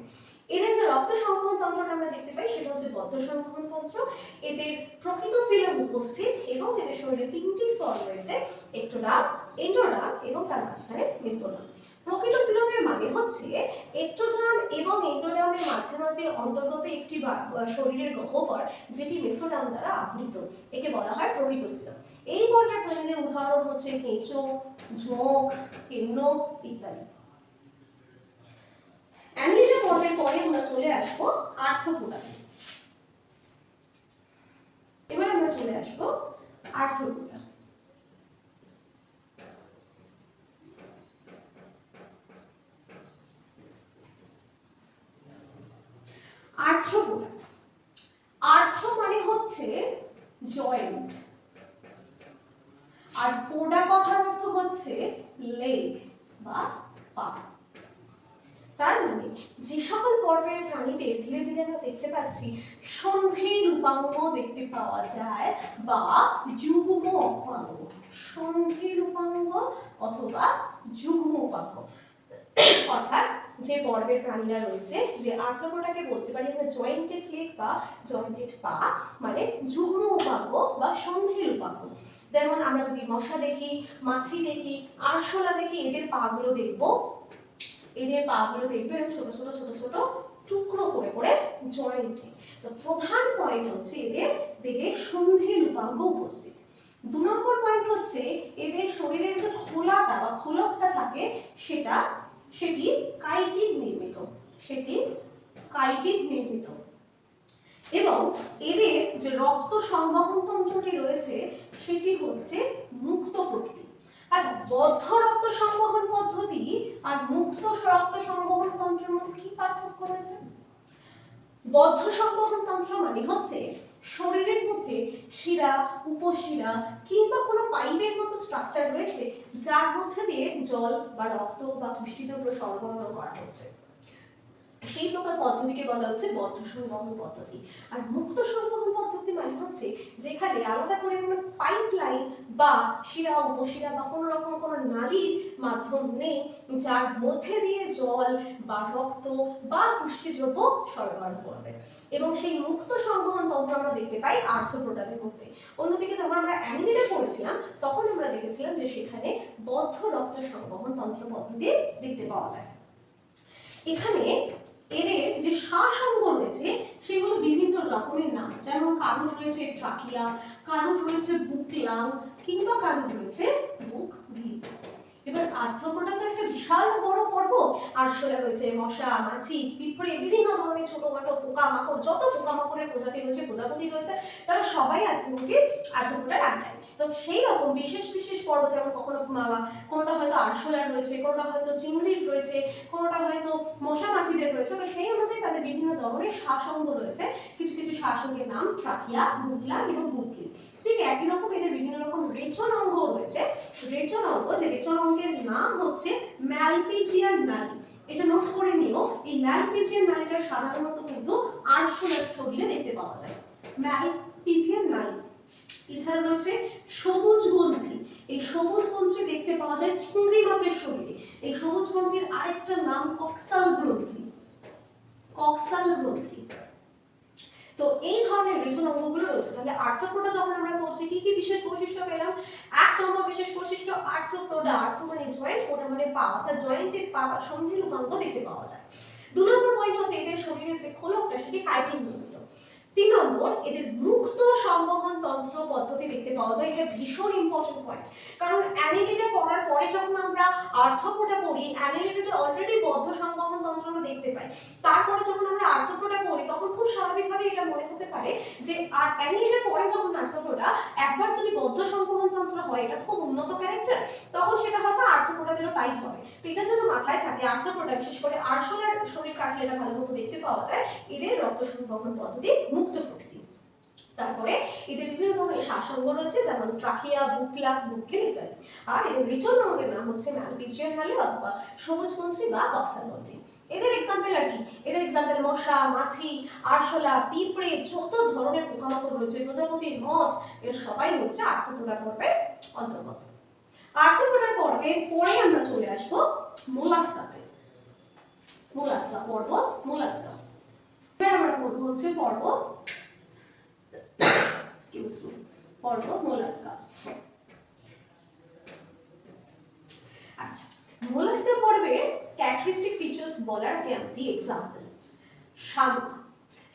এদের যে রক্ত সংবহন তন্ত্রটা আমরা দেখতে পাই সেটা হচ্ছে বদ্ধ সংবহন তন্ত্র। এদের প্রকৃত সিলোম উপস্থিত এবং এদের শরীরে তিনটি স্তর রয়েছে, এক্টোডার্ম, এন্ডোডার্ম এবং তার মাঝখানে মেসোডার্ম। প্রকৃত সিলোমের মানে হচ্ছে এক্টোডার্ম এবং এন্ডোডার্মের মাঝামাঝি অন্তর্গত একটি শরীরের গহ্বর যেটি মেসোডার্ম দ্বারা আবৃত, একে বলা হয় প্রকৃত সিলোম। এই পর্যায়ের প্রাণীদের উদাহরণ হচ্ছে কেঁচো, ঝোঁক, কেন্ন ইত্যাদি। অ্যানিলিডা পর্বের পরে আমরা চলে আসবো আর্থ্রোপোডাতে। এবার আমরা চলে আসবো আর্থ্রোপোডা। আর্থ্রোপোডা, আর্থ্রো মানে হচ্ছে জয়েন্ট, আর পোডা কথার অর্থ হচ্ছে লেগ বা পা। তার মানে যে সকল পর্বের প্রাণীদের ধীরে ধীরে আমরা দেখতে পাচ্ছি সন্ধি রূপাঙ্গ দেখতে পাওয়া যায় বা যুগ্ম উপাঙ্গ, সন্ধি রূপাঙ্গ অথবা যুগ্ম উপাঙ্গ, অর্থাৎ যে পর্বের প্রাণীরা রয়েছে, যে আর্থ্রোপোডাকে বলতে পারি আমরা জয়েন্টেড লেগ বা জয়েন্টেড পা, মানে যুগ্ম উপাঙ্গ বা সন্ধি উপাঙ্গ। যেমন আমরা যদি মশা দেখি, মাছি দেখি, আরশোলা দেখি, এদের পাগুলো দেখবো, এদের পাগুলো দেখবে এরকম ছোট ছোট ছোট ছোট টুকরো করে করে জয়েন্টে। তো প্রধান পয়েন্ট হচ্ছে এদের দেহে সন্ধি উপাঙ্গ উপস্থিত। 2 নম্বর পয়েন্ট হচ্ছে এদের শরীরের যে খোলাটা বা খোলকটা থাকে সেটি কাইটিন নির্মিত, সেটি কাইটিন নির্মিত। এবং এদের যে রক্ত সংবহন তন্ত্রটি রয়েছে সেটি হচ্ছে মুক্ত প্রকৃতি। আচ্ছা, বদ্ধ রক্ত সংবহন পদ্ধতি আর মুক্ত রক্ত সংবহন তন্ত্রের মধ্যে কি পার্থক্য রয়েছে? বদ্ধ সংবহন তন্ত্র মানে হচ্ছে শরীরের মধ্যে শিরা, উপশিরা কিংবা কোনো পাইপের মতো স্ট্রাকচার রয়েছে যার মধ্যে দিয়ে জল বা রক্ত বা পুষ্টিদ্রব্য সরবরাহ করা হচ্ছে, সেই প্রকার পদ্ধতিকে বলা হচ্ছে বদ্ধ সংবহন পদ্ধতি। আর মুক্ত সংবহন পদ্ধতি মানে হচ্ছে যেখানে আলাদা করে কোনো পাইপলাইন বা শিরা, উপশিরা বা কোনো রকম কোনো নালীর মাধ্যম নেই যার মধ্যে দিয়ে জল বা রক্ত বা পুষ্টিদ্রব্য সরবরাহ করবে। এবং সেই মুক্ত সংবহন তন্ত্র আমরা দেখতে পাই আর্থ্রোপোডাদের মধ্যে। অন্যদিকে যখন আমরা অ্যানিলিডা পড়েছিলাম তখন আমরা দেখেছিলাম যে সেখানে বদ্ধ রক্ত সংবহন তন্ত্র পদ্ধতি দেখতে পাওয়া যায়। এখানে এদের যে শ্বাসঙ্গ রয়েছে সেগুলো বিভিন্ন রকমের নাম, যেমন কারোর রয়েছে ট্রাকিয়া, কারোর রয়েছে বুক লাং কিংবা কারোর রয়েছে বুক ভিত। এবার আর্থ্রোপোডা তো একটা বিশাল বড় পর্ব, আরশোলা রয়েছে, মশা, মাছি, পিঁপড়ে, বিভিন্ন ধরনের ছোটখাটো পোকামাকড়, যত পোকামাকড়ের প্রজাতি রয়েছে, প্রজাপতি রয়েছে, তারা সবাই আর্থ্রোপোডার আন্ডারে। তো সেই রকম বিশেষ বিশেষ পর্ব, যেমন কোনটা হয়তো আরশোলা রয়েছে, কোনটা হয়তো চিংড়ির রয়েছে, কোনটা হয়তো মশা মাছিদের রয়েছে, তো সেই অনুযায়ী তাদের বিভিন্ন ধরনের শ্বাসঙ্গ রয়েছে। কিছু কিছু শ্বাসঙ্গের নাম ট্রাকিয়া, বুকলাম এবং বুককিল। ঠিক একই রকম এদের বিভিন্ন রকম রেচন অঙ্গ রয়েছে। রেচন অঙ্গ, যে রেচন অঙ্গের নাম হচ্ছে ম্যালপিজিয়ান নালী। এটা নোট করে নিও, এই ম্যালপিজিয়ান নালীটা সাধারণত কিন্তু আরশোলার শরীরে দেখতে পাওয়া যায়, ম্যালপিজিয়ান নালী। এছাড়া রয়েছে সবুজ গ্রন্থি, এই সবুজ গ্রন্থি দেখতে পাওয়া যায় চিংড়ি মাছের শরীরে। এই সবুজ গ্রন্থির আরেকটা নাম কক্সাল গ্রন্থি, কক্সাল গ্রন্থি। তো এই ধরনের রেচন অঙ্গগুলো রয়েছে। তাহলে আর্থ্রোপোডা যখন আমরা পড়ছি কি কি বিশেষ বৈশিষ্ট্য পেলাম? 1 নম্বর বিশেষ বৈশিষ্ট্য আর্থ্রোপোডা, আর্থ্রো মানে জয়েন্ট, পোডা মানে পা, অর্থাৎ জয়েন্টেড পা বা সন্ধিরূপ অঙ্গ দেখতে পাওয়া যায়। 2 নম্বর পয়েন্ট হচ্ছে এদের শরীরের যে খোলকটা সেটি কাইটিন নির্মিত। 3 নম্বর এদের মুক্ত সংবহন তন্ত্র পদ্ধতি দেখতে পাওয়া যায়। এটা ভীষণ ইম্পর্টেন্ট পয়েন্ট, কারণ অ্যানিলিডা পড়ার পরে যখন আমরা আর্থ্রোপোডা পড়ি, অ্যানিলিডাতে অলরেডি বদ্ধ সংবহন তন্ত্র আমরা দেখতে পাই। তারপরে যখন আমরা আর্থ্রোপোডা পড়ি তখন খুব স্বাভাবিকভাবে এটা মনে হতে পারে যে আর অ্যানিলিডার পরে যখন আর্থ্রোপোডা একবার যদি বদ্ধ সংবহন তন্ত্র হয়, এটা খুব উন্নত ক্যারেক্টার, তখন সেটা হয়তো আর্থ্রোপোডাদেরও তাই হবে। তো এটা যেন মাথায় থাকে, আর্থ্রোপোডা বিশেষ করে আরশোলার শরীর কাটলে এটা ভালো মতো দেখতে পাওয়া যায়, এদের রক্ত সংবহন পদ্ধতি মুক্ত প্রকৃতি। তারপরে এদের বিভিন্ন ধরনের শ্বাসঙ্গ রয়েছে, যেমন ট্রাকিয়া, বুকলা, বুককেল ইত্যাদি। আর এদের রিচন অঙ্গের নাম হচ্ছে ম্যালপিজিয়ান নালী অথবা সবুজপন্থী বা কক্সাল নদী। এদের এক্সাম্পল আর কি? এদের এক্সাম্পল মশা, মাছি, আরশোলা, পিঁপড়ে, যত ধরনের পোকামাকড় রয়েছে, প্রজাপতি, মথ, এর সবাই হচ্ছে আর্থ্রোপোডা পর্বের অন্তর্গত। আর্থ্রোপোডা পর্বে পরে আমরা চলে আসবো মোলাস্কাতে। মোলাস্কা পর্ব, মোলাস্কা। এবার আমরা পড়বো হচ্ছে পর্ব পর্ব মোলাস্কা। আচ্ছা, মোলাস্কা পর্বের ক্যারেক্টারিস্টিক ফিচার্স বলার আগে আমি দিই এক্সাম্পল। শামুক।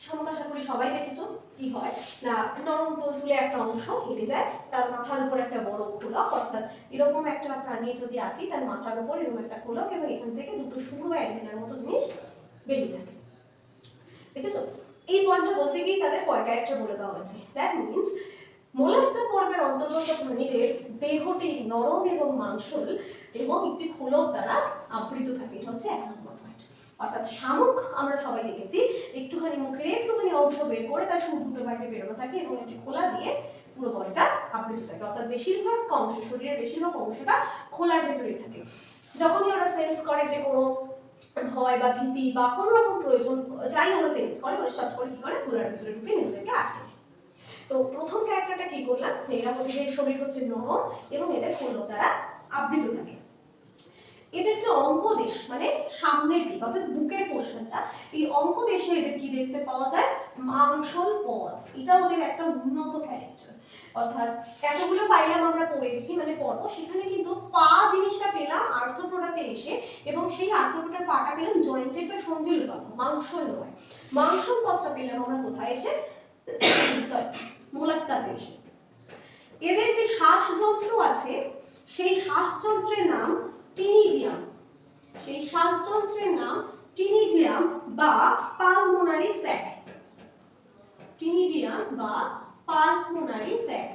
শামুক আশা করি সবাই দেখেছো। কি হয় না, নরম তুলতুলে একটা অংশ হেঁটে যায়, তার মাথার উপর একটা বড় খোলক, অর্থাৎ এরকম একটা প্রাণী যদি আঁকি, তার মাথার উপর এরকম একটা খোলক এবং এখান থেকে দুটো সরু অ্যান্টেনার মতো জিনিস বেরিয়ে থাকে। দেখেছো? এই পয়েন্টটা বলতে গিয়ে তাদের ক্যারেক্টার বলে দেওয়া হয়েছে। দ্যাট মিনস মোলাস্কা পর্বের অন্তর্গত প্রাণীদের দেহটি নরম এবং মাংসল এবং একটি খোলক দ্বারা আবৃত থাকে। এটা হচ্ছে 1 নম্বর পয়েন্ট। অর্থাৎ শামুক আমরা সবাই দেখেছি একটুখানি মুখের একটুখানি অংশ বের করে তার সুর দুটো বাইরে বেরোনো থাকে এবং একটি খোলা দিয়ে পুরো বডিটা আবৃত থাকে, অর্থাৎ বেশিরভাগ অংশ, শরীরের বেশিরভাগ অংশটা খোলার ভেতরেই থাকে। যখনই ওরা সেন্স করে যে কোনো ভয় বা ভীতি বা কোনো রকম প্রয়োজন, যাই ওরা সেন্স করে, ওরা চট করে কি করে খোলার ভিতরে ঢুকে নিজেদেরকে আটকে। তো প্রথম ক্যারেক্টারটা কি করলাম, এরা ওদের শরীর হচ্ছে নরম এবং এদের খোলক দ্বারা আবৃত থাকে। এদের যে অঙ্কদেশ মানে সামনের দিক অর্থাৎ বুকের পোর্শনটা, এই অঙ্কদেশে এদের কি দেখতে পাওয়া যায়? মাংসল পদ। এটা ওদের একটা উন্নত ক্যারেক্টার। অর্থাৎ এতগুলো ফাইলাম আমরা পড়েছি মানে পর্ব, সেখানে কিন্তু পা জিনিসটা পেলাম আর্থ্রোপোডাতে এসে, এবং সেই আর্থ্রোপোডার পাটা পেলাম জয়েন্টেড বা সন্ধির অঙ্গ, মাংসল নয়। মাংসল পদটা পেলাম আমরা কোথায় এসে? মোলাস্কাতে এসে। এদের যে শ্বাসযন্ত্র আছে সেই শ্বাসযন্ত্রের নাম টিনিডিয়াম। সেই শ্বাসযন্ত্রের নাম টিনিডিয়াম বা পালমোনারি স্যাক। টিনিডিয়াম বা পালমোনারি স্যাক।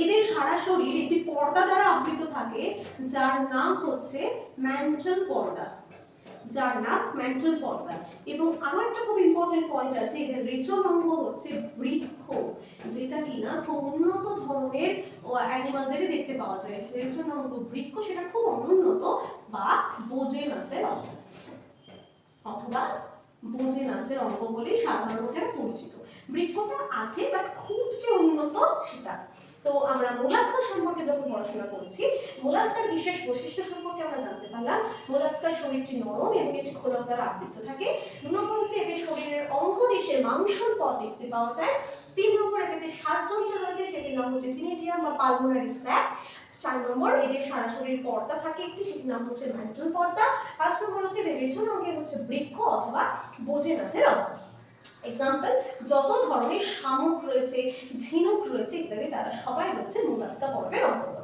এদের সারা শরীর একটি পর্দা দ্বারা আবৃত থাকে, যার নাম হচ্ছে ম্যান্টল পর্দা। যার নাম ম্যান্টল পর্দা। এবং আরো একটা খুব ইম্পর্টেন্ট পয়েন্ট আছে, এদের রেচন অঙ্গ হচ্ছে বৃক্ষ, যেটা কিনা খুব উন্নত ধরনের অ্যানিমালদেরই দেখতে পাওয়া যায়। রেচন অঙ্গ বৃক্ষ সেটা খুব অনুন্নত বা বোজেনাসের অঙ্গ অথবা বোজেনাসের অঙ্গ বলেই সাধারণত পরিচিত। বৃক্ষটা আছে বাট খুব যে উন্নত সেটা। তো আমরা মোলাস্কা সম্পর্কে যখন পড়াশোনা করছি, মোলাস্কার বিশেষ বৈশিষ্ট্য সম্পর্কে আমরা জানতে পারলাম। মোলাস্কার শরীরটি নরম এবং এটি খোলক দ্বারা আবৃত থাকে। 2 নম্বর হচ্ছে এদের শরীরের অঙ্কদেশে মাংসল পদ দেখতে পাওয়া যায়। 3 নম্বর এদের যে শ্বাসযন্ত্র রয়েছে সেটির নাম হচ্ছে টিনিডিয়াম বা পালমোনারি স্যাক। 4 নম্বর এদের সারা শরীর পর্দা থাকে একটি, সেটির নাম হচ্ছে ম্যান্টল পর্দা। 5 নম্বর হচ্ছে এদের রেচন অঙ্গের হচ্ছে বৃক্ষ অথবা বোজেনাসের অঙ্গ। এক্সাম্পল, যত ধরনের শামুক রয়েছে, ঝিনুক রয়েছে ইত্যাদি, তারা সবাই হচ্ছে মোলাস্কা পর্বের অন্তর্গত।